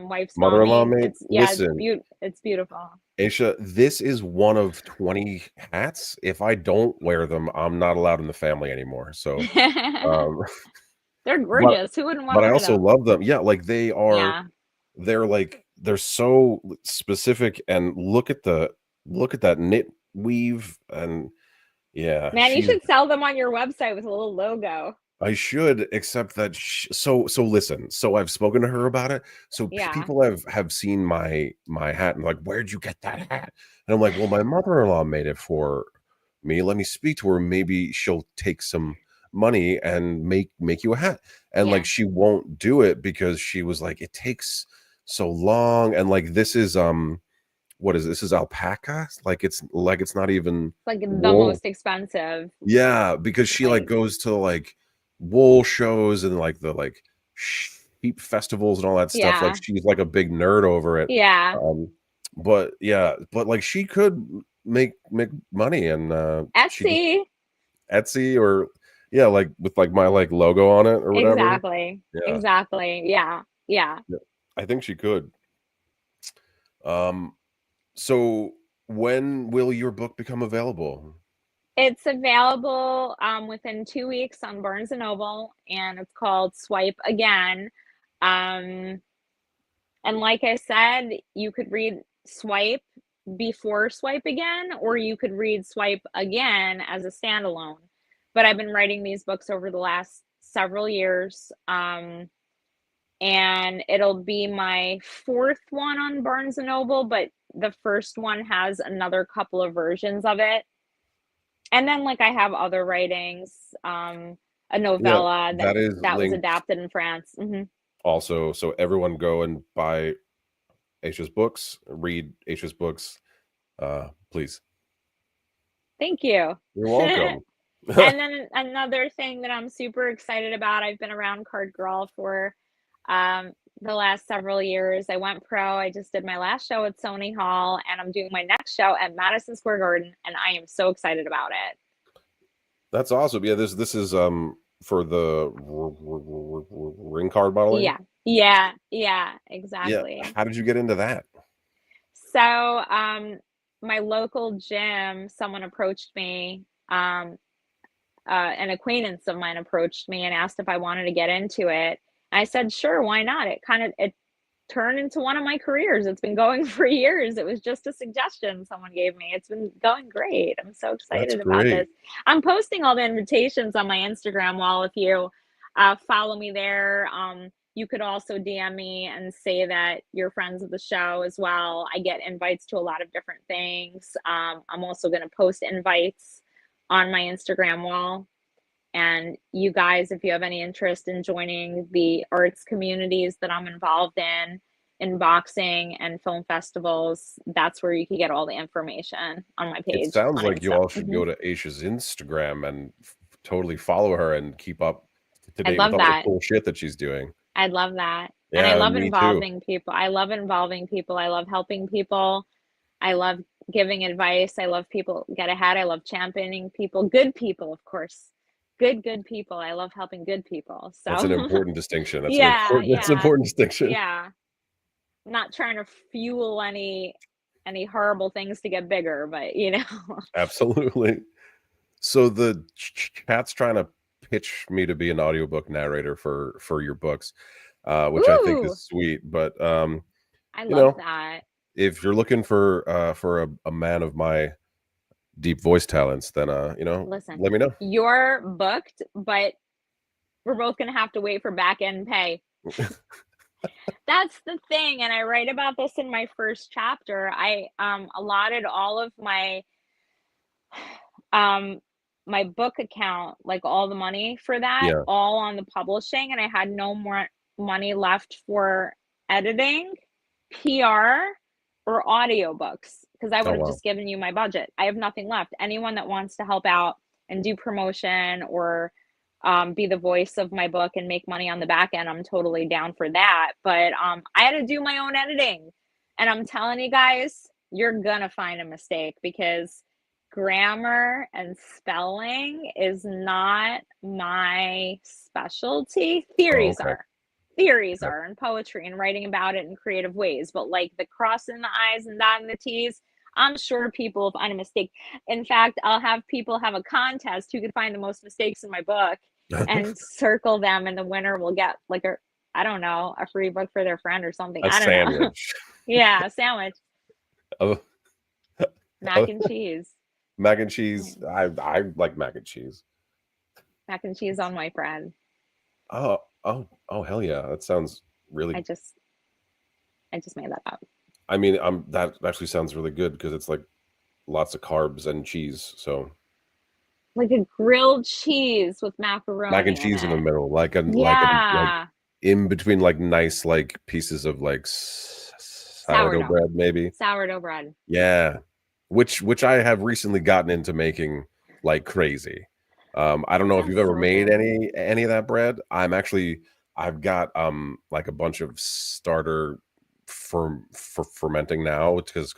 wife's Mother-in-law mommy. made. It's yeah, Listen, it's beautiful. Aisha, this is one of 20 hats. If I don't wear them, I'm not allowed in the family anymore. So, um, They're but gorgeous. Who wouldn't but wanna I wear also them? love them. Yeah, like Yeah. they're like they're so specific, and look at that knit weave, and yeah, Man, you should sell them on your website with a little logo. I should, except that so listen. So I've spoken to her about it. So Yeah. people have seen my hat and like, where'd you get that hat? And I'm like, well, my mother-in-law made it for me. Let me speak to her. Maybe she'll take some money and make you a hat. And like Yeah. she won't do it because she was like, it takes so long. And like this is what is this is alpaca? Like it's not even It's like the wool. most expensive, Yeah, because she, like, like goes to, like, wool shows and, like, the, like, sheep festivals and all that stuff, like, yeah. she's, like, a big nerd over it, Yeah. but yeah, but, like, she could make money and, she just Etsy. Etsy or yeah, like, with, like, my, like, logo on it or whatever. Exactly. Yeah, Exactly. Yeah. Yeah. yeah, I think she could. Um, so when will your book become available? It's available, within 2 weeks on Barnes& and Noble, and it's called Swipe Again. Um, and like I said, you could read Swipe before Swipe Again, or you could read Swipe Again as a standalone. But I've been writing these books over the last several years, and it'll be my 4th one on Barnes& and Noble, but the first one has another couple of versions of it. And then, like, I have other writings, a Yeah, novella that is that was linked adapted in France. Mhm. also, so everyone go and buy Aisha's books, read Aisha's books, please. Thank you. You're welcome. And then another thing that I'm super excited about, I've been around Card Girl for, the last several years. I went pro, I just did my last show at Sony Hall, and I'm doing my next show at Madison Square Garden, and I am so excited about it. That's awesome. Yeah, this is, for the ring card modeling. Yeah. Yeah. Yeah, Yeah, exactly. how did you get into that? So, my local gym, someone approached me, an acquaintance of mine approached me and asked if I wanted to get into it. I said, "Sure, why not?" It turned into one of my careers. It's been going for years. It was just a suggestion someone gave me. It's been going great. I'm so That's excited about great. this. I'm posting all the invitations on my Instagram wall. If you follow me there, you could also DM me and say that you're friends of the show as well. I get invites to a lot of different things. I'm also going to post invites on my Instagram wall. And you guys, if you have any interest in joining the arts communities that I'm involved in boxing and film festivals, that's where you can get all the information on my It page sounds on like you Insta. all should go to Aisha's Instagram and totally follow her and keep up to I'd date with love all the that. cool shit that she's doing. I'd love that. And I Yeah, love me too. involving people. I love involving people. I love helping people. I love giving advice. I love people get ahead. I love championing people, good people, of course. Good people. I love helping good people. That's an So, important distinction. That's an yeah, important that's an yeah, important distinction. yeah. Not trying to fuel any horrible things to get bigger, but Absolutely. So the chat's trying to pitch me to be an audiobook narrator for your books, which I think Ooh, is sweet. But I you love know, that. if you're looking for a man of my deep voice talents, then Listen, let me know. you're booked, but we're both gonna have to wait for back end pay. That's the thing, and I write about this in my first chapter. I allotted all of um my book account, like all the money for that, Yeah. all on the publishing, and I had no more money left for editing, PR, or audiobooks because I would Oh have wow. just given you my budget. I have nothing left. Anyone that wants to help out and do promotion or be the voice of my book and make money on the back end, I'm totally down for that. But I had to do my own editing. And I'm telling you guys, you're going to find a mistake because grammar and spelling is not my specialty. Oh, Theories okay. are. Theories Okay. are in poetry and writing about it in creative ways. But like the crossing the I's and dotting the T's, I'm sure people will find a mistake. In fact, I'll have people have a contest who can find the most mistakes in my book and circle them, and the winner will get like I don't know, a free book for their friend or something. A I don't know. sandwich. Yeah, a sandwich, Oh, mac and cheese. mac and cheese. I like mac and cheese. Mac and cheese on my bread. Oh, hell yeah. That sounds I really. just I just made that up. I mean, that actually sounds really good because it's like lots of carbs and cheese. So Like a grilled cheese with mac and macaroni in cheese in the it. middle, like Yeah. in between like nice like pieces of like sourdough Sourdough. bread, maybe. Sourdough bread. Yeah, which I have recently gotten into making like crazy. I don't That know if you've sounds ever so made good. any of that bread. I've got like a bunch of starter for fermenting now because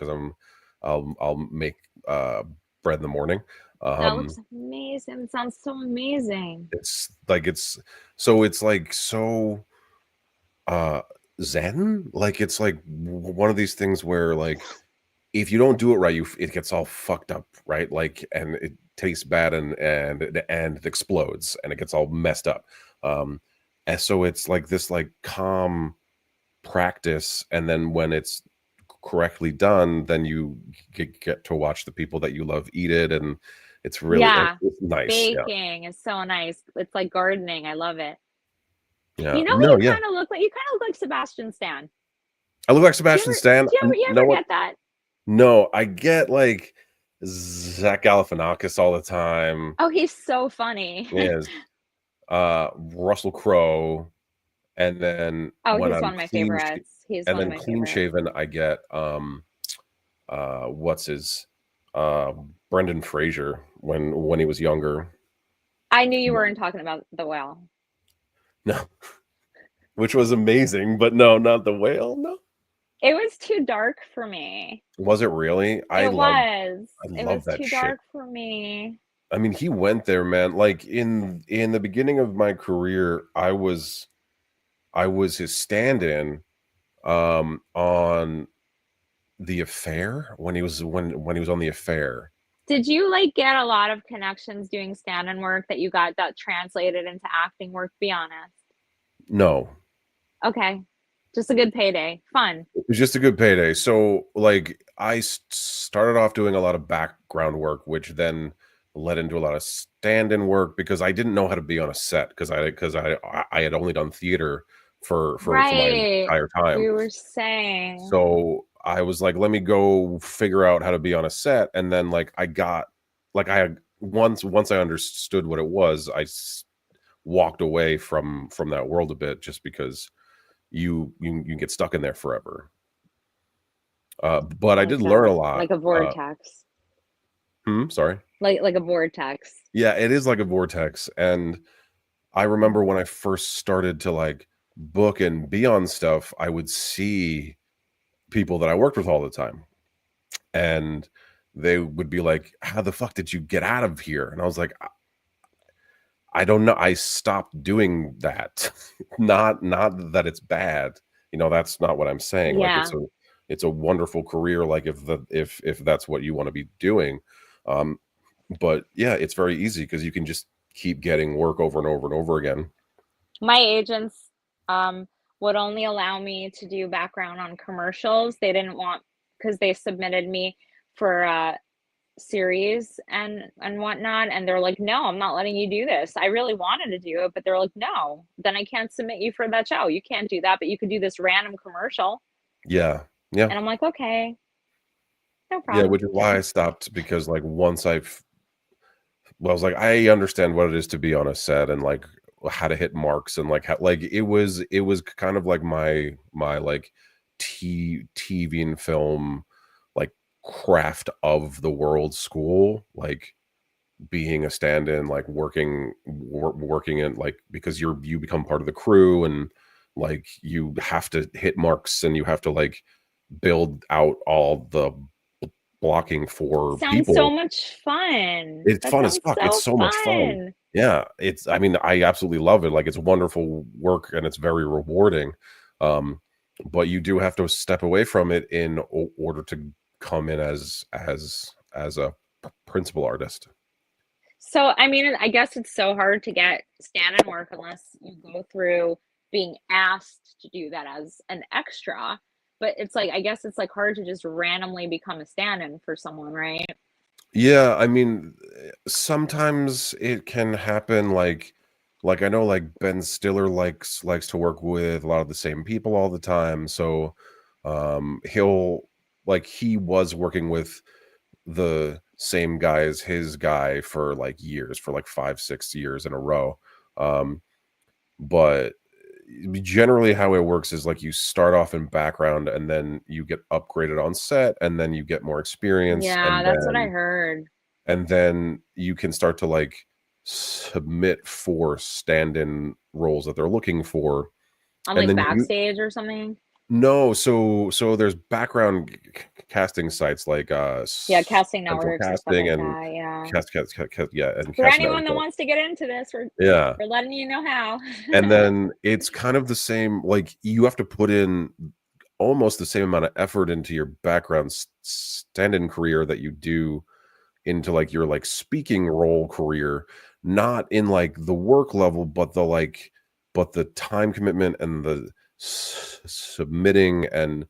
I'll make bread in the morning. That Um, looks amazing. It sounds so amazing. it's like so uh zen, like it's like one of these things where like if you don't do it right, it gets all fucked up, right? Like, and it tastes bad and it explodes and it gets all messed up. And so it's like this like calm practice, and then when it's correctly done, then you get to watch the people that you love eat it, and Yeah. it's nice. Yeah, Baking is so nice. It's like gardening. I love it. yeah. You know who No, you yeah. kind of look like? You kind of look like Sebastian Stan. I look like Do you Sebastian ever Stan. do you ever you ever No, get that? no, I get like Zach Galifianakis all the time. Oh, he's so funny. Yes, Russell Crowe, and then Oh, when he's I'm one of my favorites. He's one of my clean favorites. shaven, I get what's his uh Brendan Fraser when he was younger. I knew you weren't talking about the whale. No, which was amazing, but no, not the whale. No, It was too dark for me. was it really? It was. I It love was that too shit. dark for me. I mean, he went there, man. Like in the beginning of my career, I was his stand-in on The Affair when he was on The Affair. Did you like get a lot of connections doing stand-in work that you got that translated into acting work? Be honest. No, Okay. Just a good payday. Fun. it was just a good payday. So like started off doing a lot of background work, which then led into a lot of stand-in work because I didn't know how to be on a set because I had only done theater for my Right. entire time. You were saying. So I was like, let me go figure out how to be on a set. And then like I got like I had once I understood what it was, walked away from that world a bit just because you get stuck in there forever. But I did learn a lot. Like a vortex. Sorry. Like a vortex. Yeah, it is like a vortex. And I remember when I first started to like book and be on stuff, I would see people that I worked with all the time. And they would be like, how the fuck did you get out of here? And I was like, I don't know. I stopped doing that. Not that it's bad. You know, that's not what I'm saying. Like Yeah. it's a wonderful career, like if that's what you want to be doing. Um, but yeah, it's very easy because you can just keep getting work over and over and over again. My agents um would only allow me to do background on commercials. They didn't want because they submitted me for series and whatnot, and they're like, no, I'm not letting you do this. I really wanted to do it, but they're like, no, then I can't submit you for that show. You can't do that, but you could do this random commercial. Yeah. Yeah. And I'm like, okay, no Yeah, problem. which is why I stopped because like once I was like, I understand what it is to be on a set and like how to hit marks and like how like it was kind of like my like TV and film like craft of the world school, like being a stand-in, like working in like because you become part of the crew and like you have to hit marks and you have to like build out all the blocking for Sounds so people. much fun. It's That fun as sounds fuck. It's so so much fun. fun. Yeah, it's I mean, I absolutely love it. Like, it's wonderful work and it's very rewarding. Um, but you do have to step away from it in order to come in as a principal artist. So, I mean, I guess it's so hard to get stand-in work unless you go through being asked to do that as an extra. But it's like, I guess it's like hard to just randomly become a stand-in for someone, right? Yeah, I mean, sometimes it can happen like I know like Ben Stiller likes to work with a lot of the same people all the time. So he'll like he was working with the same guy as his guy for like years, for like 5, 6 years in a row. Um, but generally how it works is like you start off in background and then you get upgraded on set and then you get more experience Yeah, that's what I heard. and then you can start to like submit for stand-in roles that they're looking for On and like then you Backstage or something. no so there's background casting sites like Yeah, casting central networks and stuff casting like and that. Yeah. yeah and For casting anyone network that wants to get into this, yeah. we're letting you know how. And then it's kind of the same, like you have to put in almost the same amount of effort into your background stand-in career that you do into like your like speaking role career, not in like the work level, but the time commitment and the submitting and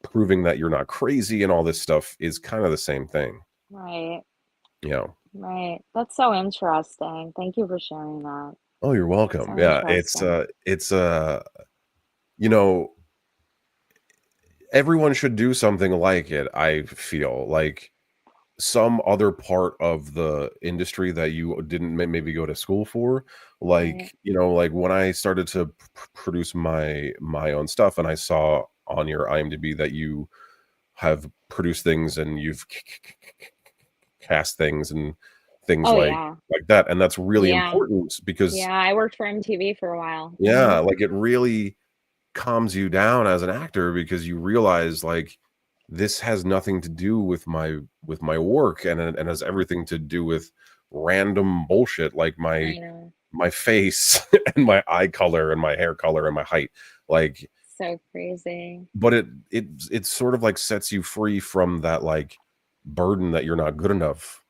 proving that you're not crazy and all this stuff is kind of the same thing, Right, you know. right. That's so interesting. Thank you for sharing that. Oh, you're That's welcome. so Yeah, interesting. it's you know, everyone should do something like it. I feel like some other part of the industry that you didn't maybe go to school for, Right. like you know, like when I started to produce my own stuff and I saw on your IMDb that you have produced things and you've cast things and things Oh yeah. like that, and that's really Yeah. important because Yeah, I worked for MTV for a while. yeah, like it really calms you down as an actor because you realize like this has nothing to do with my work and has everything to do with random bullshit like I know. my face and my eye color and my hair color and my height. Like, So crazy. but it sort of like sets you free from that like burden that you're not good enough,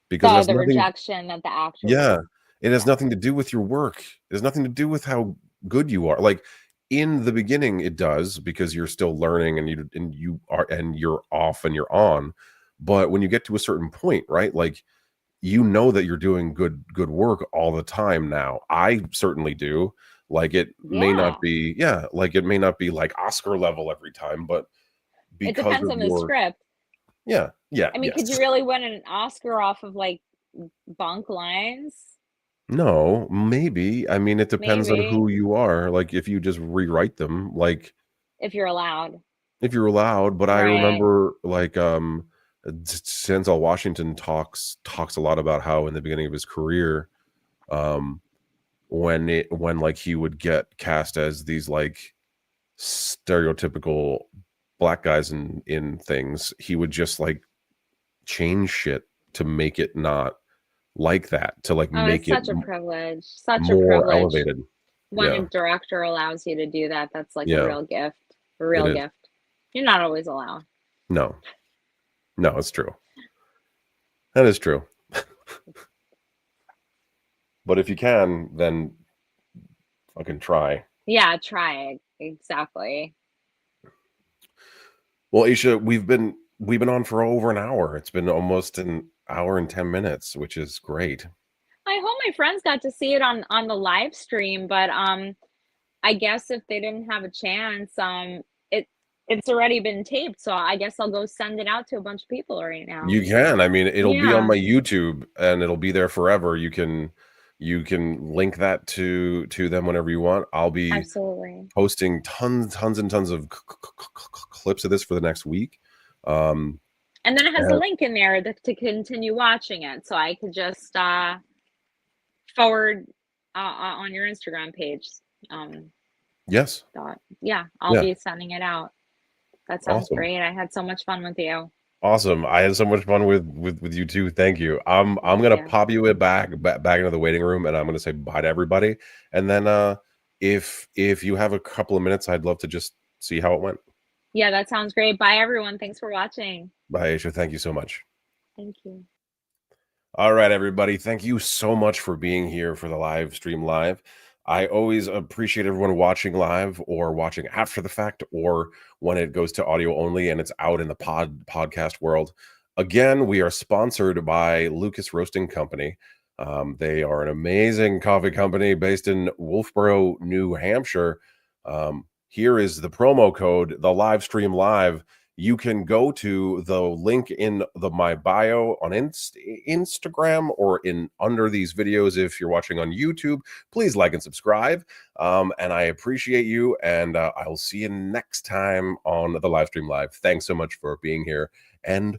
because it has The nothing. rejection of the Yeah, actual, it has yeah. nothing to do with your work. It has nothing to do with how good you are. Like in the beginning, it does, because you're still learning and you are and you're off and you're on. But when you get to a certain point, right? Like you know that you're doing good work all the time now. I certainly do. Like it may not Yeah. be, yeah, like it may not be like Oscar level every time, but It because depends of on the your, script. yeah, yeah, I mean, yes. could you really win an Oscar off of like bunk lines? No, maybe. I mean, it depends on Maybe, who you are. Like if you just rewrite them, like if you're allowed. if you're allowed. But I Right. remember like Denzel Washington talks a lot about how in the beginning of his career, um when like he would get cast as these like stereotypical black guys in things, he would just like change shit to make it not like that, to like Oh, it's make it such a privilege. Such a more privilege. elevated. When a Yeah, director allows you to do that, that's like a yeah, real gift. A it real is. gift. You're not always allowed. No, no, it's true. That is true. But if you can, then fucking try. Yeah, try it. Exactly. Well, Aisha, we've been on for over an hour. It's been almost an hour and 10 minutes, which is great. I hope my friends got to see it on the live stream, but I guess if they didn't have a chance, it it's already been taped, so I guess I'll go send it out to a bunch of people right now. You can. I mean, it'll be on Yeah, my YouTube and it'll be there forever. You can link that to them whenever you want. I'll be absolutely. posting tons and tons of clips of this for the next week. Um, And then it has a and link in there to continue watching it, so I could just forward on your Instagram page. Um, yes, yeah, I'll yeah, be sending it out. That sounds awesome. great. I had so much fun with you. Awesome. I had so much fun with you too. Thank you. I'm Thank gonna you. pop you back into the waiting room, and I'm gonna say bye to everybody. And then if you have a couple of minutes, I'd love to just see how it went. Yeah, that sounds great. Bye, everyone. Thanks for watching. Bye, Aisha. Thank you so much. Thank you. All right, everybody. Thank you so much for being here for the live stream live. I always appreciate everyone watching live or watching after the fact, or when it goes to audio only and it's out in the podcast world. Again, we are sponsored by Lucas Roasting Company. They are an amazing coffee company based in Wolfeboro, New Hampshire. Here is the promo code, the live stream live. You can go to the link in my bio on Instagram or in under these videos. If you're watching on YouTube, please like and subscribe. And I appreciate you. And I'll see you next time on the live stream live. Thanks so much for being here, and